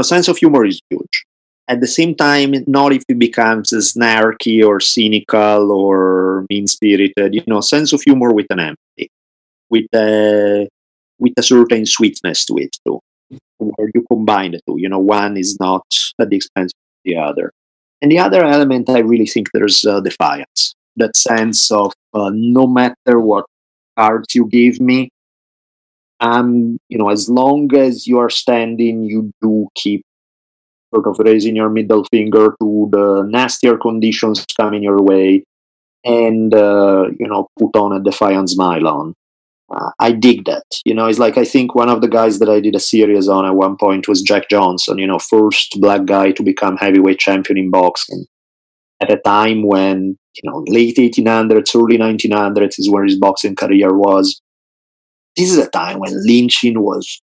Sense of humor is huge. At the same time, not if it becomes snarky or cynical or mean-spirited. Sense of humor with an empathy, with a certain sweetness to it too, where you combine the two. One is not at the expense of the other. And the other element, I really think there's defiance. That sense of no matter what cards you give me, as long as you are standing, you do keep sort of raising your middle finger to the nastier conditions coming your way, and put on a defiant smile on. I dig that. It's like, I think one of the guys that I did a series on at one point was Jack Johnson. First black guy to become heavyweight champion in boxing at a time when late 1800s, early 1900s is where his boxing career was. This is a time when lynching was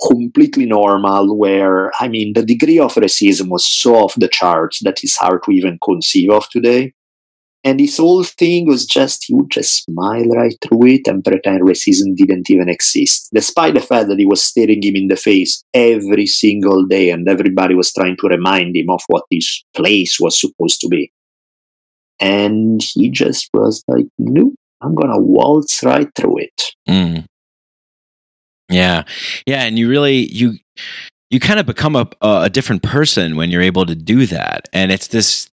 completely normal, where, the degree of racism was so off the charts that it's hard to even conceive of today. And this whole thing was just, he would just smile right through it and pretend racism didn't even exist, despite the fact that he was staring him in the face every single day and everybody was trying to remind him of what this place was supposed to be. And he just was like, no, I'm going to waltz right through it. Mm. Yeah. Yeah. And you really, you kind of become a different person when you're able to do that. And it's this,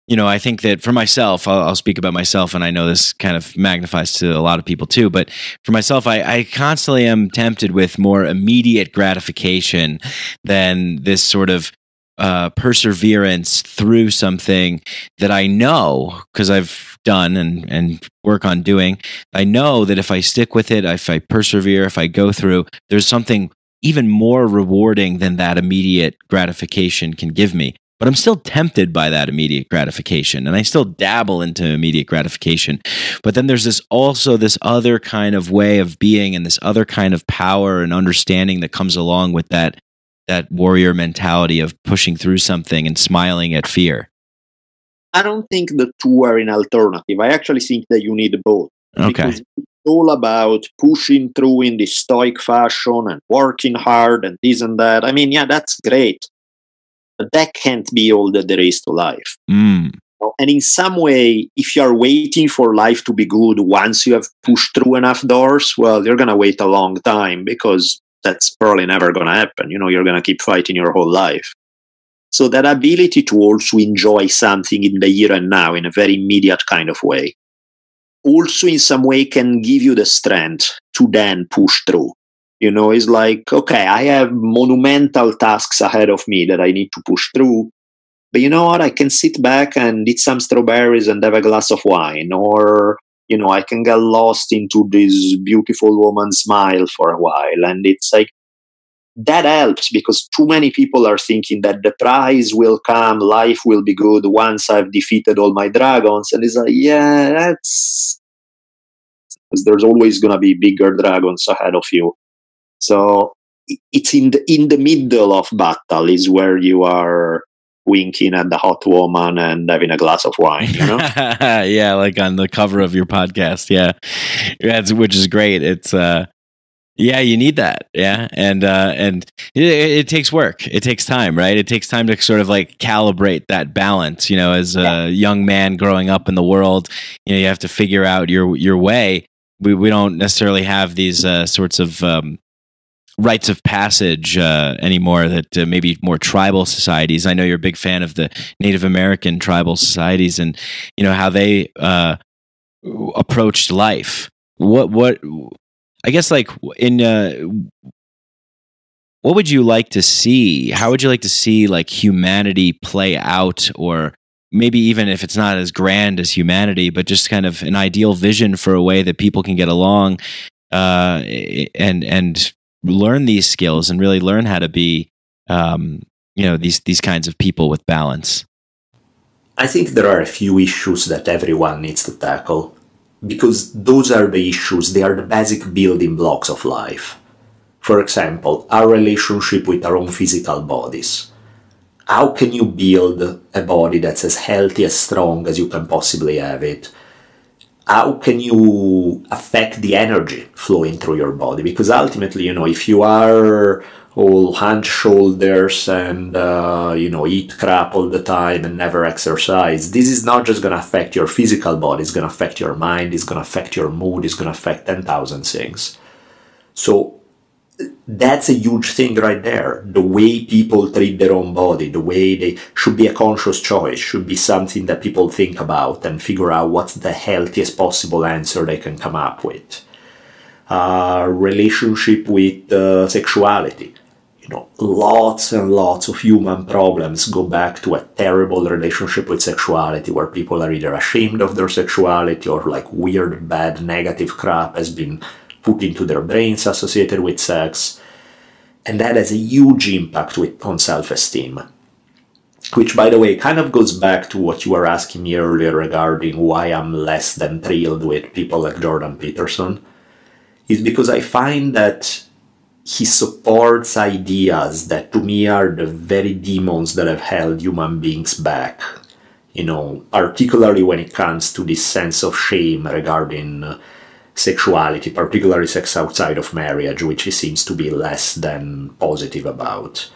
I think that for myself, I'll speak about myself, and I know this kind of magnifies to a lot of people too, but for myself, I constantly am tempted with more immediate gratification than this sort of perseverance through something that I know, because I've done and work on doing. I know that if I stick with it, if I persevere, if I go through, there's something even more rewarding than that immediate gratification can give me. But I'm still tempted by that immediate gratification, and I still dabble into immediate gratification. But then there's this other kind of way of being and this other kind of power and understanding that comes along with that warrior mentality of pushing through something and smiling at fear. I don't think the two are an alternative. I actually think that you need both. Okay. Because it's all about pushing through in this stoic fashion and working hard and this and that. I mean, yeah, that's great. But that can't be all that there is to life. Mm. And in some way, if you're waiting for life to be good once you have pushed through enough doors, well, you're going to wait a long time, because that's probably never going to happen. You're going to keep fighting your whole life. So that ability to also enjoy something in the here and now in a very immediate kind of way, also in some way can give you the strength to then push through. It's like, okay, I have monumental tasks ahead of me that I need to push through. But you know what? I can sit back and eat some strawberries and have a glass of wine. Or, I can get lost into this beautiful woman's smile for a while. And it's like, that helps, because too many people are thinking that the prize will come, life will be good once I've defeated all my dragons. And it's like, yeah, that's... because there's always going to be bigger dragons ahead of you. So it's in the middle of battle is where you are winking at the hot woman and having a glass of wine, Yeah, like on the cover of your podcast. Yeah, which is great. It's yeah, you need that. Yeah, and it takes work. It takes time, right? It takes time to sort of like calibrate that balance. As a young man growing up in the world, you have to figure out your way. We don't necessarily have these sorts of rites of passage anymore that maybe more tribal societies. I know you're a big fan of the Native American tribal societies and how they approached life. What I guess, like, in what would you like to see? How would you like to see like humanity play out, or maybe even if it's not as grand as humanity, but just kind of an ideal vision for a way that people can get along and learn these skills and really learn how to be, these kinds of people with balance? I think there are a few issues that everyone needs to tackle, because those are the issues, they are the basic building blocks of life. For example, our relationship with our own physical bodies. How can you build a body that's as healthy, as strong as you can possibly have it? How can you affect the energy flowing through your body? Because ultimately, if you are all hunch shoulders and, eat crap all the time and never exercise, this is not just going to affect your physical body, it's going to affect your mind, it's going to affect your mood, it's going to affect 10,000 things. So that's a huge thing right there. The way people treat their own body, the way they should be a conscious choice, should be something that people think about and figure out what's the healthiest possible answer they can come up with. Relationship with sexuality. Lots and lots of human problems go back to a terrible relationship with sexuality, where people are either ashamed of their sexuality or like weird, bad, negative crap has been put into their brains associated with sex. And that has a huge impact on self-esteem. Which, by the way, kind of goes back to what you were asking me earlier regarding why I'm less than thrilled with people like Jordan Peterson. Is because I find that he supports ideas that to me are the very demons that have held human beings back. particularly when it comes to this sense of shame regarding sexuality, particularly sex outside of marriage, which he seems to be less than positive about.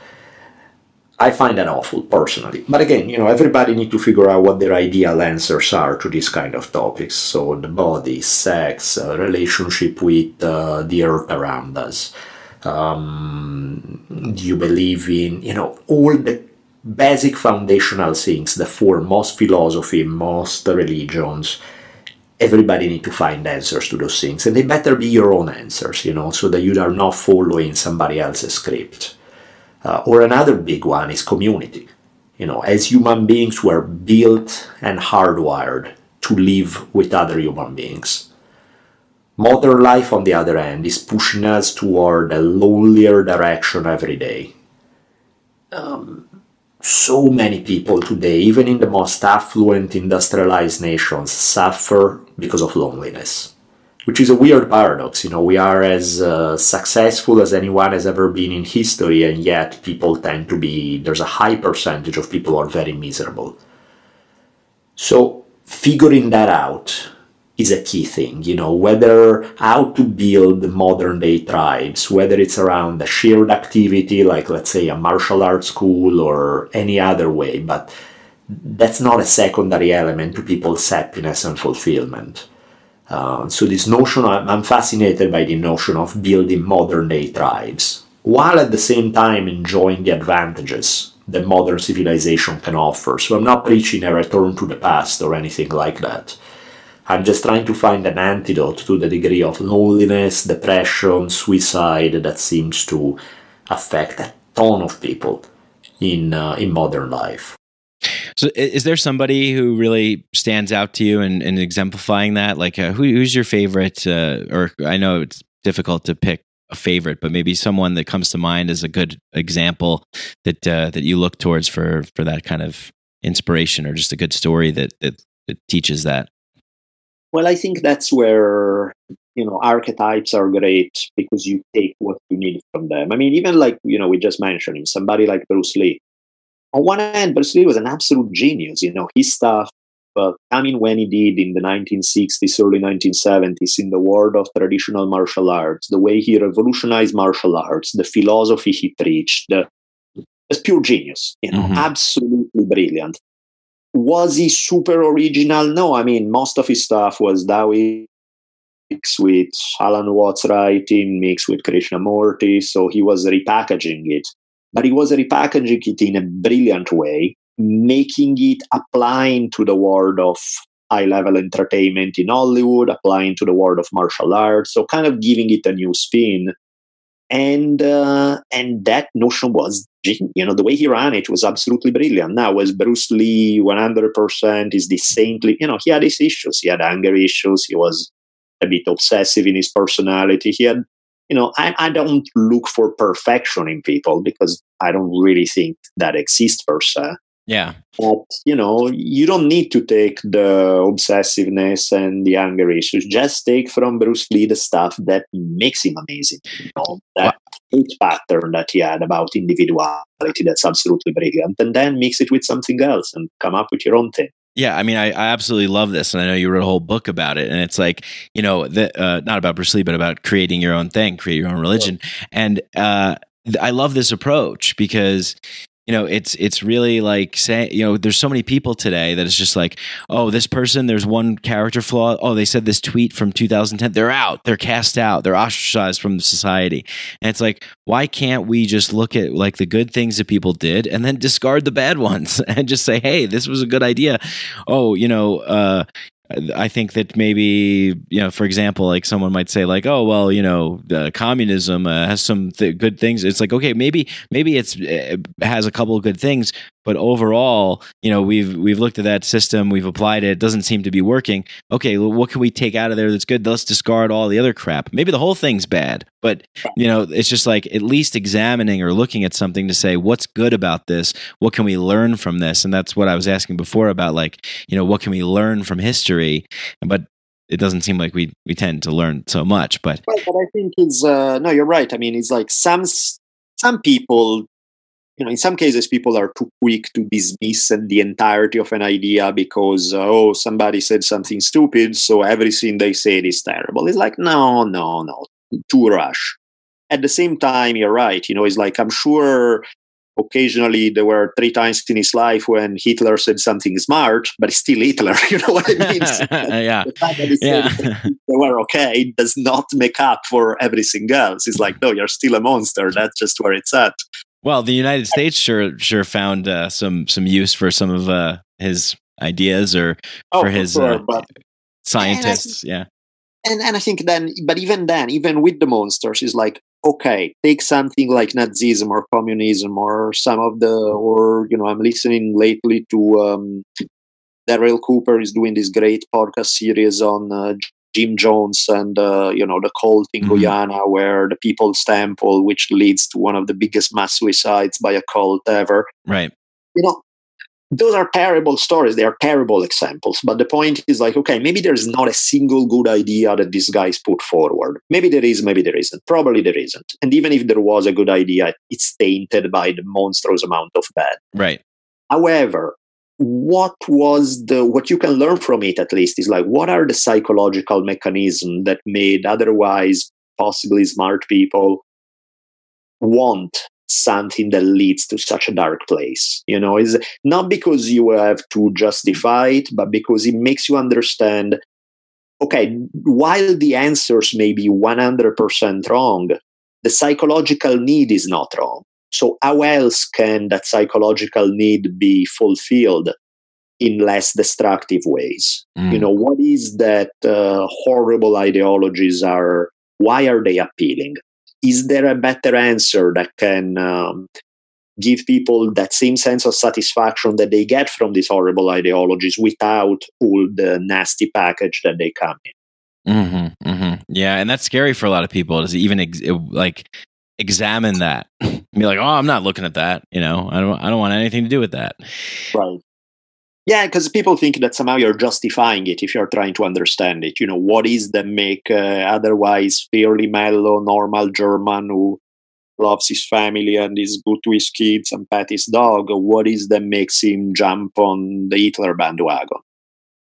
I find that awful, personally. But again, everybody needs to figure out what their ideal answers are to these kind of topics. So the body, sex, relationship with the earth around us. Do you believe in, all the basic foundational things that for most philosophy, most religions, everybody need to find answers to those things. And they better be your own answers, so that you are not following somebody else's script. Or another big one is community. As human beings, we're built and hardwired to live with other human beings. Modern life, on the other hand, is pushing us toward a lonelier direction every day. So many people today, even in the most affluent industrialized nations, suffer because of loneliness. Which is a weird paradox. We are as successful as anyone has ever been in history, and yet people tend to be, there's a high percentage of people who are very miserable. So figuring that out is a key thing, whether how to build modern day tribes, whether it's around a shared activity, like let's say a martial arts school or any other way, but that's not a secondary element to people's happiness and fulfillment. So this notion, I'm fascinated by the notion of building modern day tribes, while at the same time enjoying the advantages that modern civilization can offer. So I'm not preaching a return to the past or anything like that. I'm just trying to find an antidote to the degree of loneliness, depression, suicide that seems to affect a ton of people in modern life. So is there somebody who really stands out to you in exemplifying that? Like who's your favorite, or I know it's difficult to pick a favorite, but maybe someone that comes to mind as a good example that you look towards for that kind of inspiration, or just a good story that teaches that? Well, I think that's where, archetypes are great, because you take what you need from them. I mean, even like, we just mentioned him, somebody like Bruce Lee. On one hand, Bruce Lee was an absolute genius. His stuff, coming when he did in the 1960s, early 1970s, in the world of traditional martial arts, the way he revolutionized martial arts, the philosophy he preached, it's pure genius, absolutely brilliant. Was he super original? No, I mean, most of his stuff was Taoist mixed with Alan Watts writing, mixed with Krishnamurti, so he was repackaging it. But he was repackaging it in a brilliant way, making it, applying to the world of high-level entertainment in Hollywood, applying to the world of martial arts, so kind of giving it a new spin. And that notion was, the way he ran it was absolutely brilliant. Now, was Bruce Lee 100% is the saintly, he had his issues. He had anger issues. He was a bit obsessive in his personality. He had, I don't look for perfection in people, because I don't really think that exists per se. Yeah. But, you don't need to take the obsessiveness and the anger issues. Just take from Bruce Lee the stuff that makes him amazing. That pattern that he had about individuality, that's absolutely brilliant. And then mix it with something else and come up with your own thing. Yeah, I mean, I absolutely love this, and I know you wrote a whole book about it. And it's like, not about Bruce Lee, but about creating your own thing, create your own religion. And I love this approach, because it's really like saying, there's so many people today that it's just like, oh, this person, there's one character flaw. Oh, they said this tweet from 2010. They're out. They're cast out. They're ostracized from society. And it's like, why can't we just look at like the good things that people did and then discard the bad ones and just say, hey, this was a good idea. Oh, I think that maybe, for example, like someone might say like, oh, well, communism has some good things. It's like, okay, maybe it has a couple of good things, but overall, we've looked at that system, we've applied it. It doesn't seem to be working. Okay, well, what can we take out of there that's good? Let's discard all the other crap. Maybe the whole thing's bad, but it's just like at least examining or looking at something to say, what's good about this? What can we learn from this? And that's what I was asking before about like, what can we learn from history? But it doesn't seem like we tend to learn so much. But I think it's no, you're right. I mean, it's like some people in some cases, people are too quick to dismiss the entirety of an idea because, somebody said something stupid, so everything they said is terrible. It's like, no, too rush. At the same time, you're right. It's like, I'm sure occasionally there were 3 times in his life when Hitler said something smart, but it's still Hitler. You know what I mean? Yeah. The fact that he said they were okay does not make up for everything else. It's like, no, you're still a monster. That's just where it's at. Well, the United States sure found some use for some of his ideas or for his scientists. And I think even with the monsters, it's like, okay, take something like Nazism or communism or I'm listening lately to Daryl Cooper is doing this great podcast series on Jim Jones and the cult in Guyana, where the People's Temple, which leads to one of the biggest mass suicides by a cult ever. Right. Those are terrible stories. They are terrible examples. But the point is like, okay, maybe there's not a single good idea that these guys put forward. Maybe there is, maybe there isn't. Probably there isn't. And even if there was a good idea, it's tainted by the monstrous amount of bad. Right. However, what you can learn from it, at least, is like, what are the psychological mechanisms that made otherwise possibly smart people want something that leads to such a dark place? Is not because you have to justify it, but because it makes you understand, okay, while the answers may be 100% wrong, the psychological need is not wrong. So how else can that psychological need be fulfilled in less destructive ways? What is that horrible ideologies are? Why are they appealing? Is there a better answer that can give people that same sense of satisfaction that they get from these horrible ideologies without all the nasty package that they come in? Yeah, and that's scary for a lot of people to even examine that. Be like, oh, I'm not looking at that. I don't want anything to do with that. Right. Yeah, because people think that somehow you're justifying it if you're trying to understand it. What is that make otherwise fairly mellow, normal German who loves his family and is good to his kids and pet his dog? What is that makes him jump on the Hitler bandwagon?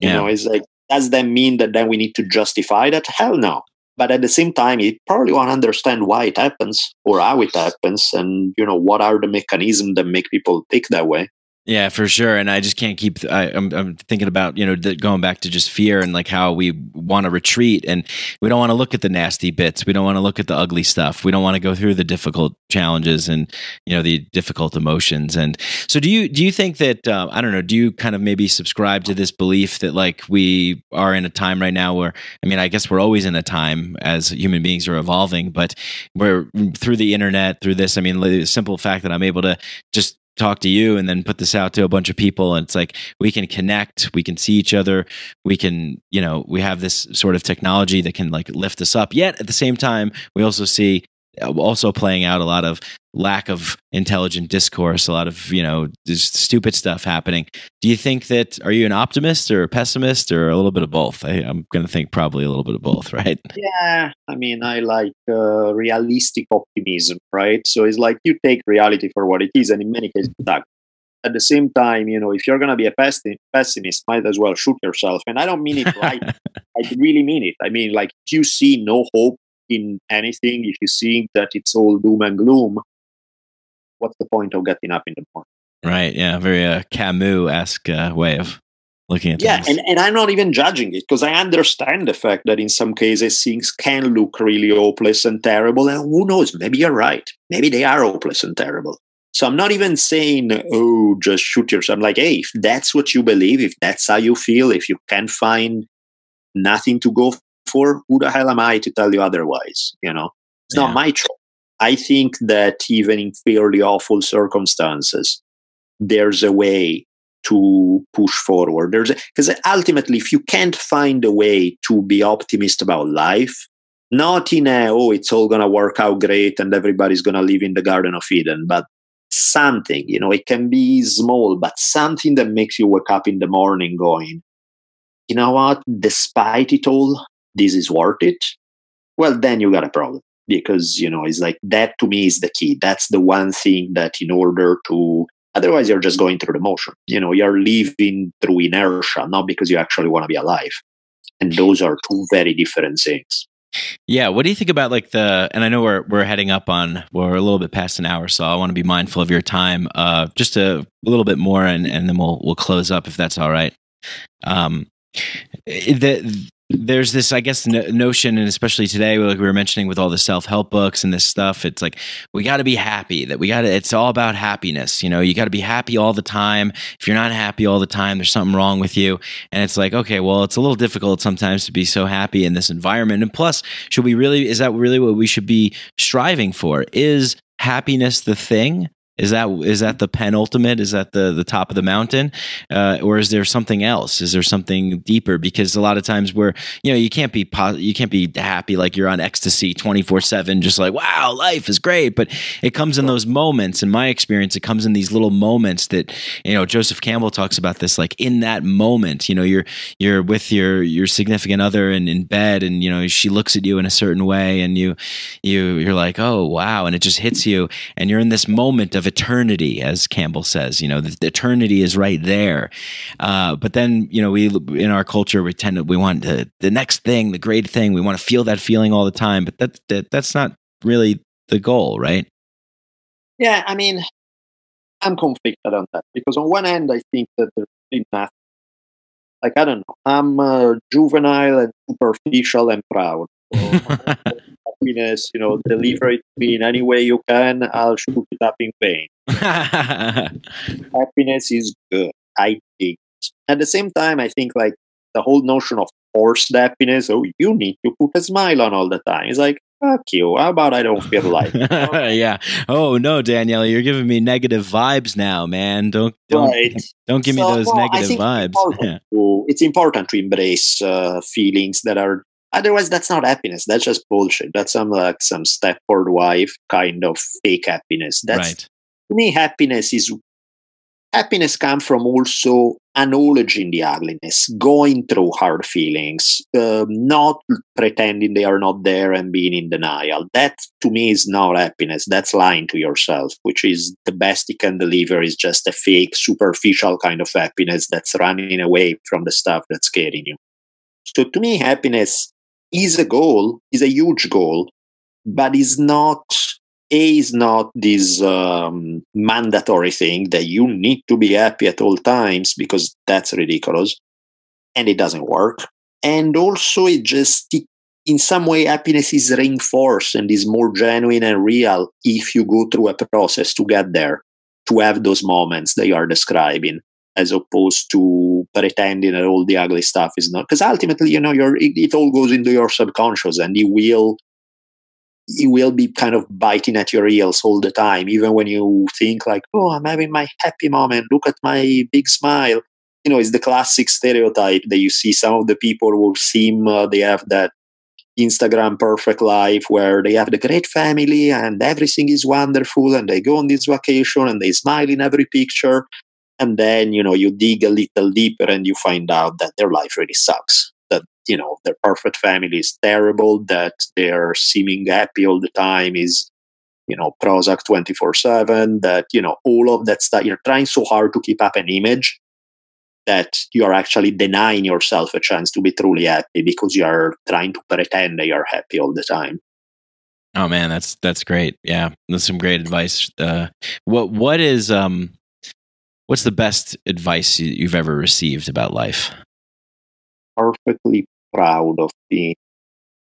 It's like, does that mean that then we need to justify that? Hell no. But at the same time, you probably want to understand why it happens or how it happens and, what are the mechanisms that make people think that way. Yeah, for sure. And I just can't keep, I'm thinking about, going back to just fear and like how we want to retreat and we don't want to look at the nasty bits. We don't want to look at the ugly stuff. We don't want to go through the difficult challenges and, the difficult emotions. And so do you think that, I don't know, do you kind of maybe subscribe to this belief that like we are in a time right now where, I guess we're always in a time as human beings are evolving, but we're through the internet, through this, the simple fact that I'm able to just talk to you and then put this out to a bunch of people, and it's like we can connect, we can see each other, we can, we have this sort of technology that can like lift us up, yet at the same time we also see playing out a lot of lack of intelligent discourse, a lot of just stupid stuff happening. Do you think that, are you an optimist or a pessimist or a little bit of both? I'm going to think probably a little bit of both, right? Yeah, I like realistic optimism, right? So it's like you take reality for what it is, and in many cases that. At the same time, if you're going to be a pessimist, might as well shoot yourself. And I don't mean it right. I really mean it. Like, if you see no hope in anything, if you see that it's all doom and gloom, what's the point of getting up in the morning? Right. Yeah. Very Camus-esque way of looking at things. Yeah. And I'm not even judging it, because I understand the fact that in some cases things can look really hopeless and terrible. And who knows, maybe you're right. Maybe they are hopeless and terrible. So I'm not even saying, oh, just shoot yourself. I'm like, hey, if that's what you believe, if that's how you feel, if you can't find nothing to go for, who the hell am I to tell you otherwise? It's not my choice. I think that even in fairly awful circumstances, there's a way to push forward. Because ultimately, if you can't find a way to be optimist about life, not in it's all going to work out great and everybody's going to live in the Garden of Eden, but something, it can be small, but something that makes you wake up in the morning going, you know what, despite it all, this is worth it. Well, then you got a problem. because, it's like that to me is the key. That's the one thing that in order to, otherwise you're just going through the motion. You're living through inertia, not because you actually want to be alive. And those are two very different things. Yeah. What do you think about and I know we're heading up on, we're a little bit past an hour, so I want to be mindful of your time, just a little bit more, and then we'll close up if that's all right. There's this, I guess, notion, and especially today, like we were mentioning with all the self-help books and this stuff, it's like, we got to be happy, it's all about happiness. You got to be happy all the time. If you're not happy all the time, there's something wrong with you. And it's like, okay, well, it's a little difficult sometimes to be so happy in this environment. And plus, is that really what we should be striving for? Is happiness the thing? Is that the penultimate? Is that the top of the mountain? Or is there something else? Is there something deeper? Because a lot of times you can't be happy like you're on ecstasy 24/7, just like, wow, life is great. But it comes in those moments. In my experience, it comes in these little moments that, Joseph Campbell talks about this, like in that moment, you're with your significant other and in bed, and, she looks at you in a certain way, and you're like, oh, wow. And it just hits you, and you're in this moment of eternity, as Campbell says. The eternity is right there. But then, we in our culture, we want the next thing, the great thing. We want to feel that feeling all the time, but that's not really the goal, right? Yeah, I mean, I'm conflicted on that, because on one hand, I think that there's really nothing. Like, I don't know, I'm juvenile and superficial and proud. So, happiness, deliver it to me in any way you can, I'll shoot it up in vain. Happiness is good, I think. At the same time, I think like the whole notion of forced happiness, you need to put a smile on all the time. It's like, fuck you, how about I don't feel like it? Yeah. Oh no, Daniele, you're giving me negative vibes now, man. Don't give me those negative vibes. It's important to embrace feelings that are, otherwise that's not happiness. That's just bullshit. That's some Stepford wife kind of fake happiness. That's right. To me, happiness comes from also acknowledging the ugliness, going through hard feelings, not pretending they are not there and being in denial. That to me is not happiness. That's lying to yourself, which is the best you can deliver, is just a fake, superficial kind of happiness that's running away from the stuff that's scaring you. So to me, happiness is a huge goal, but is not this mandatory thing that you need to be happy at all times, because that's ridiculous and it doesn't work. And also in some way, happiness is reinforced and is more genuine and real if you go through a process to get there, to have those moments that you are describing, as opposed to pretending that all the ugly stuff is not. Because ultimately, it all goes into your subconscious, and you will be kind of biting at your heels all the time, even when you think like, oh, I'm having my happy moment, look at my big smile. It's the classic stereotype that you see some of the people who seem, they have that Instagram perfect life where they have the great family and everything is wonderful, and they go on this vacation and they smile in every picture. And then, you dig a little deeper and you find out that their life really sucks. That, their perfect family is terrible, that they're seeming happy all the time is, Prozac 24/7, that, all of that stuff. You're trying so hard to keep up an image that you're actually denying yourself a chance to be truly happy, because you're trying to pretend that you're happy all the time. Oh man, that's great. Yeah, that's some great advice. What's the best advice you've ever received about life? Perfectly proud of being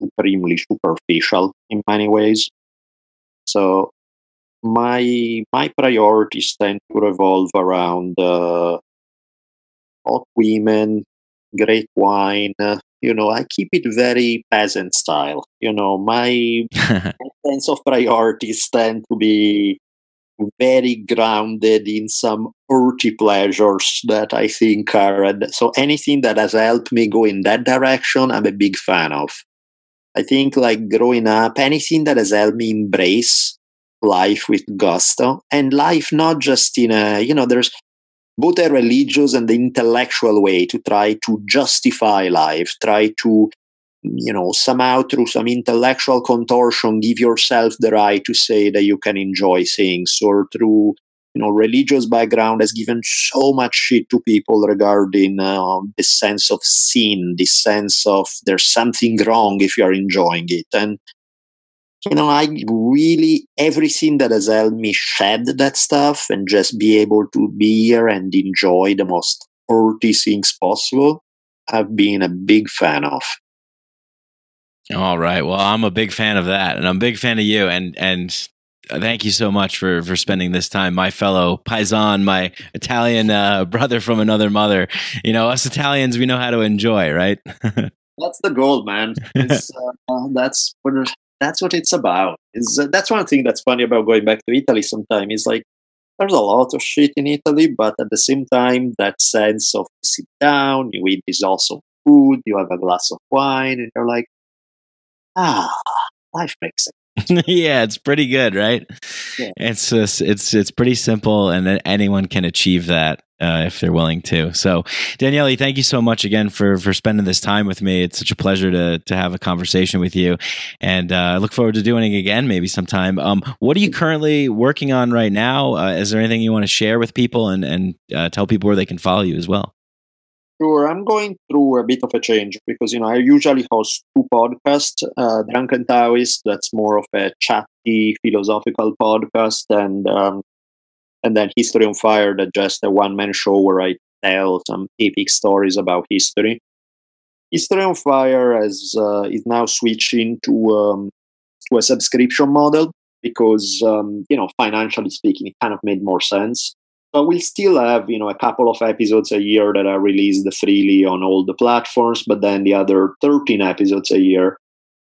supremely superficial in many ways. So my priorities tend to revolve around hot women, great wine. I keep it very peasant style. My sense of priorities tend to be very grounded in some earthy pleasures that I think are. So anything that has helped me go in that direction, I'm a big fan of. I think like growing up, anything that has helped me embrace life with gusto, and life not just in there's both a religious and the intellectual way to try to justify life, try to somehow through some intellectual contortion, give yourself the right to say that you can enjoy things, or through, religious background has given so much shit to people regarding this sense of sin, this sense of there's something wrong if you are enjoying it. And, I really, everything that has helped me shed that stuff and just be able to be here and enjoy the most earthy things possible, I've been a big fan of. All right. Well, I'm a big fan of that, and I'm a big fan of you. And thank you so much for spending this time, my fellow paisan, my Italian brother from another mother. Us Italians, we know how to enjoy, right? That's the goal, man. That's what it's about. That's one thing that's funny about going back to Italy sometimes. Is like there's a lot of shit in Italy, but at the same time, that sense of sit down, you eat this awesome food, you have a glass of wine, and you're like, life makes sense. Yeah, it's pretty good, right? Yeah. It's pretty simple, and anyone can achieve that if they're willing to. So, Daniele, thank you so much again for spending this time with me. It's such a pleasure to have a conversation with you, and I look forward to doing it again maybe sometime. What are you currently working on right now? Is there anything you want to share with people and tell people where they can follow you as well? Sure, I'm going through a bit of a change because, I usually host two podcasts, Drunken Taoist, that's more of a chatty philosophical podcast, and then History on Fire, that's just a one-man show where I tell some epic stories about history. History on Fire is now switching to a subscription model because, financially speaking, it kind of made more sense. So we'll still have, a couple of episodes a year that are released freely on all the platforms, but then the other 13 episodes a year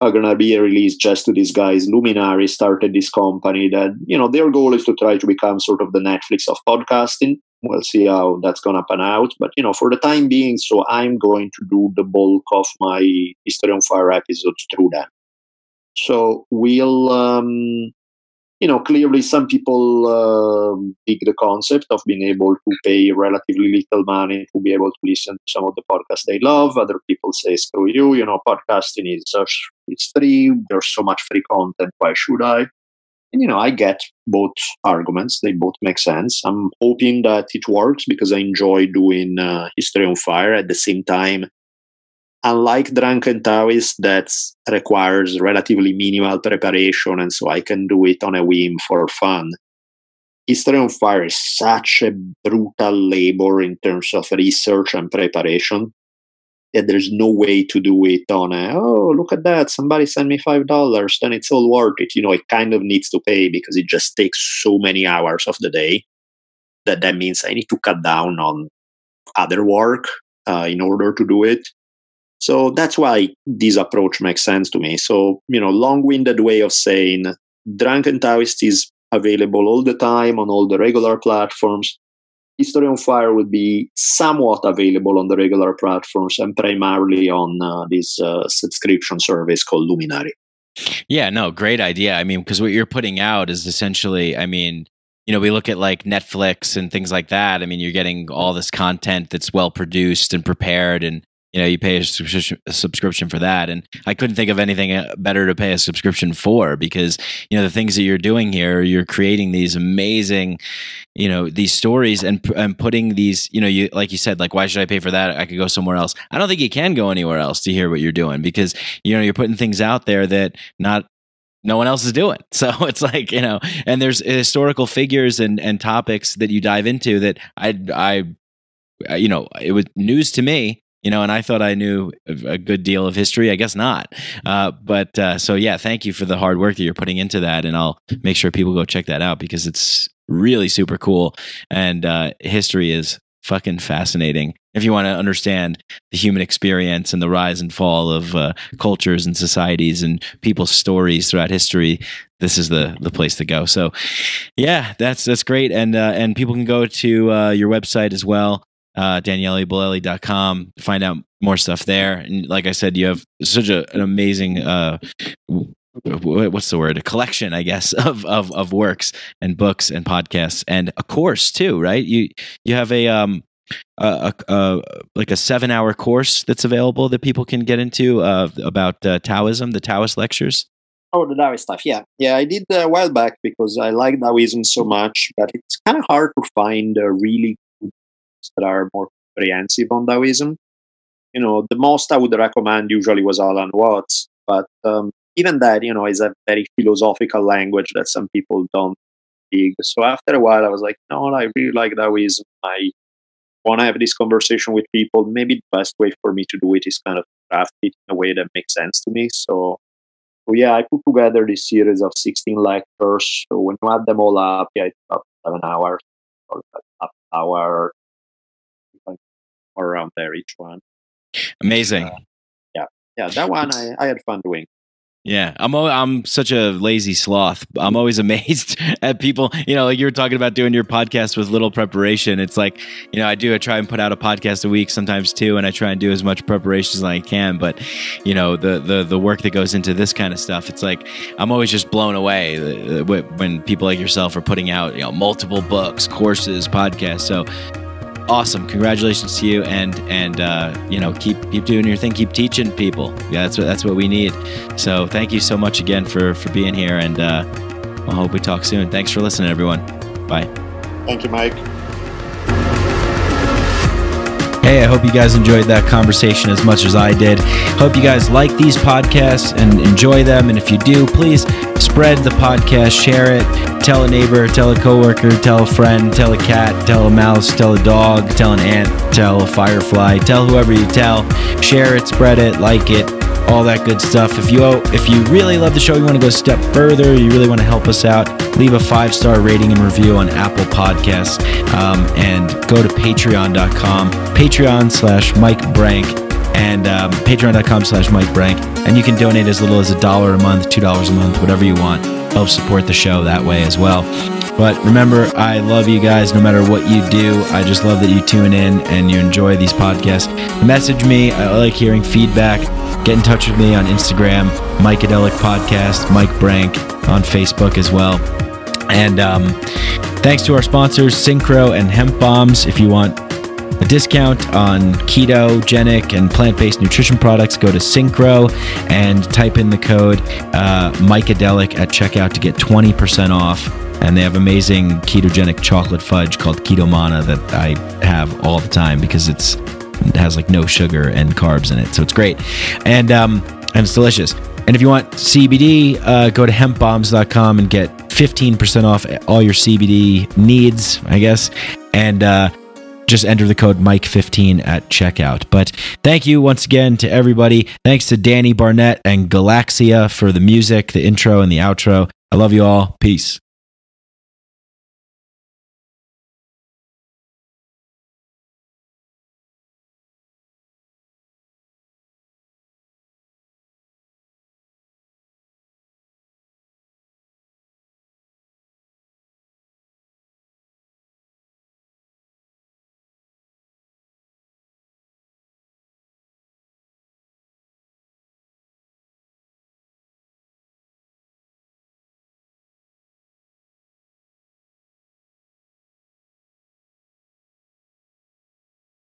are going to be released just to these guys. Luminary started this company that, their goal is to try to become sort of the Netflix of podcasting. We'll see how that's going to pan out. But, for the time being, so I'm going to do the bulk of my History on Fire episodes through them. So we'll... clearly some people dig the concept of being able to pay relatively little money to be able to listen to some of the podcasts they love. Other people say, screw you, podcasting it's free. There's so much free content. Why should I? And, I get both arguments. They both make sense. I'm hoping that it works because I enjoy doing History on Fire. At the same time, unlike Drunken Taoist, that requires relatively minimal preparation, and so I can do it on a whim for fun. History on Fire is such a brutal labor in terms of research and preparation that there's no way to do it on look at that, somebody sent me $5, then it's all worth it. It kind of needs to pay because it just takes so many hours of the day that means I need to cut down on other work in order to do it. So that's why this approach makes sense to me. So, long-winded way of saying Drunken Taoist is available all the time on all the regular platforms. History on Fire would be somewhat available on the regular platforms and primarily on this subscription service called Luminary. Yeah, no, great idea. Because what you're putting out is essentially, we look at like Netflix and things like that. You're getting all this content that's well produced and prepared, and you pay a subscription for that. And I couldn't think of anything better to pay a subscription for because, the things that you're doing here, you're creating these amazing, these stories and putting these, you, like you said, like, why should I pay for that? I could go somewhere else. I don't think you can go anywhere else to hear what you're doing because, you're putting things out there that no one else is doing. So it's like, and there's historical figures and topics that you dive into that it was news to me. And I thought I knew a good deal of history. I guess not. So yeah, thank you for the hard work that you're putting into that. And I'll make sure people go check that out because it's really super cool. And history is fucking fascinating. If you want to understand the human experience and the rise and fall of cultures and societies and people's stories throughout history, this is the place to go. So yeah, that's great. And people can go to your website as well. DanieleBolelli.com, find out more stuff there. And like I said, you have such an amazing what's the word? A collection, I guess, of works and books and podcasts and a course too, right? You have a like a 7-hour course that's available that people can get into about Taoism, the Taoist lectures? Oh, the Taoist stuff. Yeah. I did a while back because I like Taoism so much, but it's kind of hard to find really good books that are more comprehensive on Taoism. The most I would recommend usually was Alan Watts, but even that, is a very philosophical language that some people don't dig. So after a while, I was like, no, I really like Taoism. I want to have this conversation with people. Maybe the best way for me to do it is kind of craft it in a way that makes sense to me. So yeah, I put together this series of 16 lectures. So when you add them all up, it's about 7 hours, or half hour, or around there each one. Amazing. Yeah, that one I had fun doing. Yeah, I'm such a lazy sloth. I'm always amazed at people, like you were talking about doing your podcast with little preparation. It's like, I try and put out a podcast a week, sometimes two, and I try and do as much preparation as I can. But, the work that goes into this kind of stuff, it's like, I'm always just blown away when people like yourself are putting out, multiple books, courses, podcasts. So awesome. Congratulations to you, and keep doing your thing, keep teaching people. Yeah, that's what we need. So thank you so much again for being here, and I hope we talk soon. Thanks for listening, everyone. Bye. Thank you, Mike. Hey, I hope you guys enjoyed that conversation as much as I did. Hope you guys like these podcasts and enjoy them. And if you do, please spread the podcast, share it, tell a neighbor, tell a coworker, tell a friend, tell a cat, tell a mouse, tell a dog, tell an ant, tell a firefly, tell whoever you tell. Share it, spread it, like it, all that good stuff. If you really love the show, you want to go a step further, you really want to help us out, leave a 5-star rating and review on Apple Podcasts, and go to patreon.com, patreon/Mike Brank, and patreon.com/Mike Brank, and you can donate as little as $1 a month, $2 a month, whatever you want. Help support the show that way as well. But remember, I love you guys no matter what you do. I just love that you tune in and you enjoy these podcasts. Message me. I like hearing feedback. Get in touch with me on Instagram, Mikadelic Podcast, Mike Brank, on Facebook as well. And thanks to our sponsors, Synchro and Hemp Bombs. If you want a discount on ketogenic and plant-based nutrition products, go to Synchro and type in the code Mikadelic at checkout to get 20% off. And they have amazing ketogenic chocolate fudge called Keto Mana that I have all the time because it has like no sugar and carbs in it. So it's great. And it's delicious. And if you want CBD, go to hempbombs.com and get 15% off all your CBD needs, I guess. And just enter the code Mike15 at checkout. But thank you once again to everybody. Thanks to Danny Barnett and Galaxia for the music, the intro and the outro. I love you all. Peace.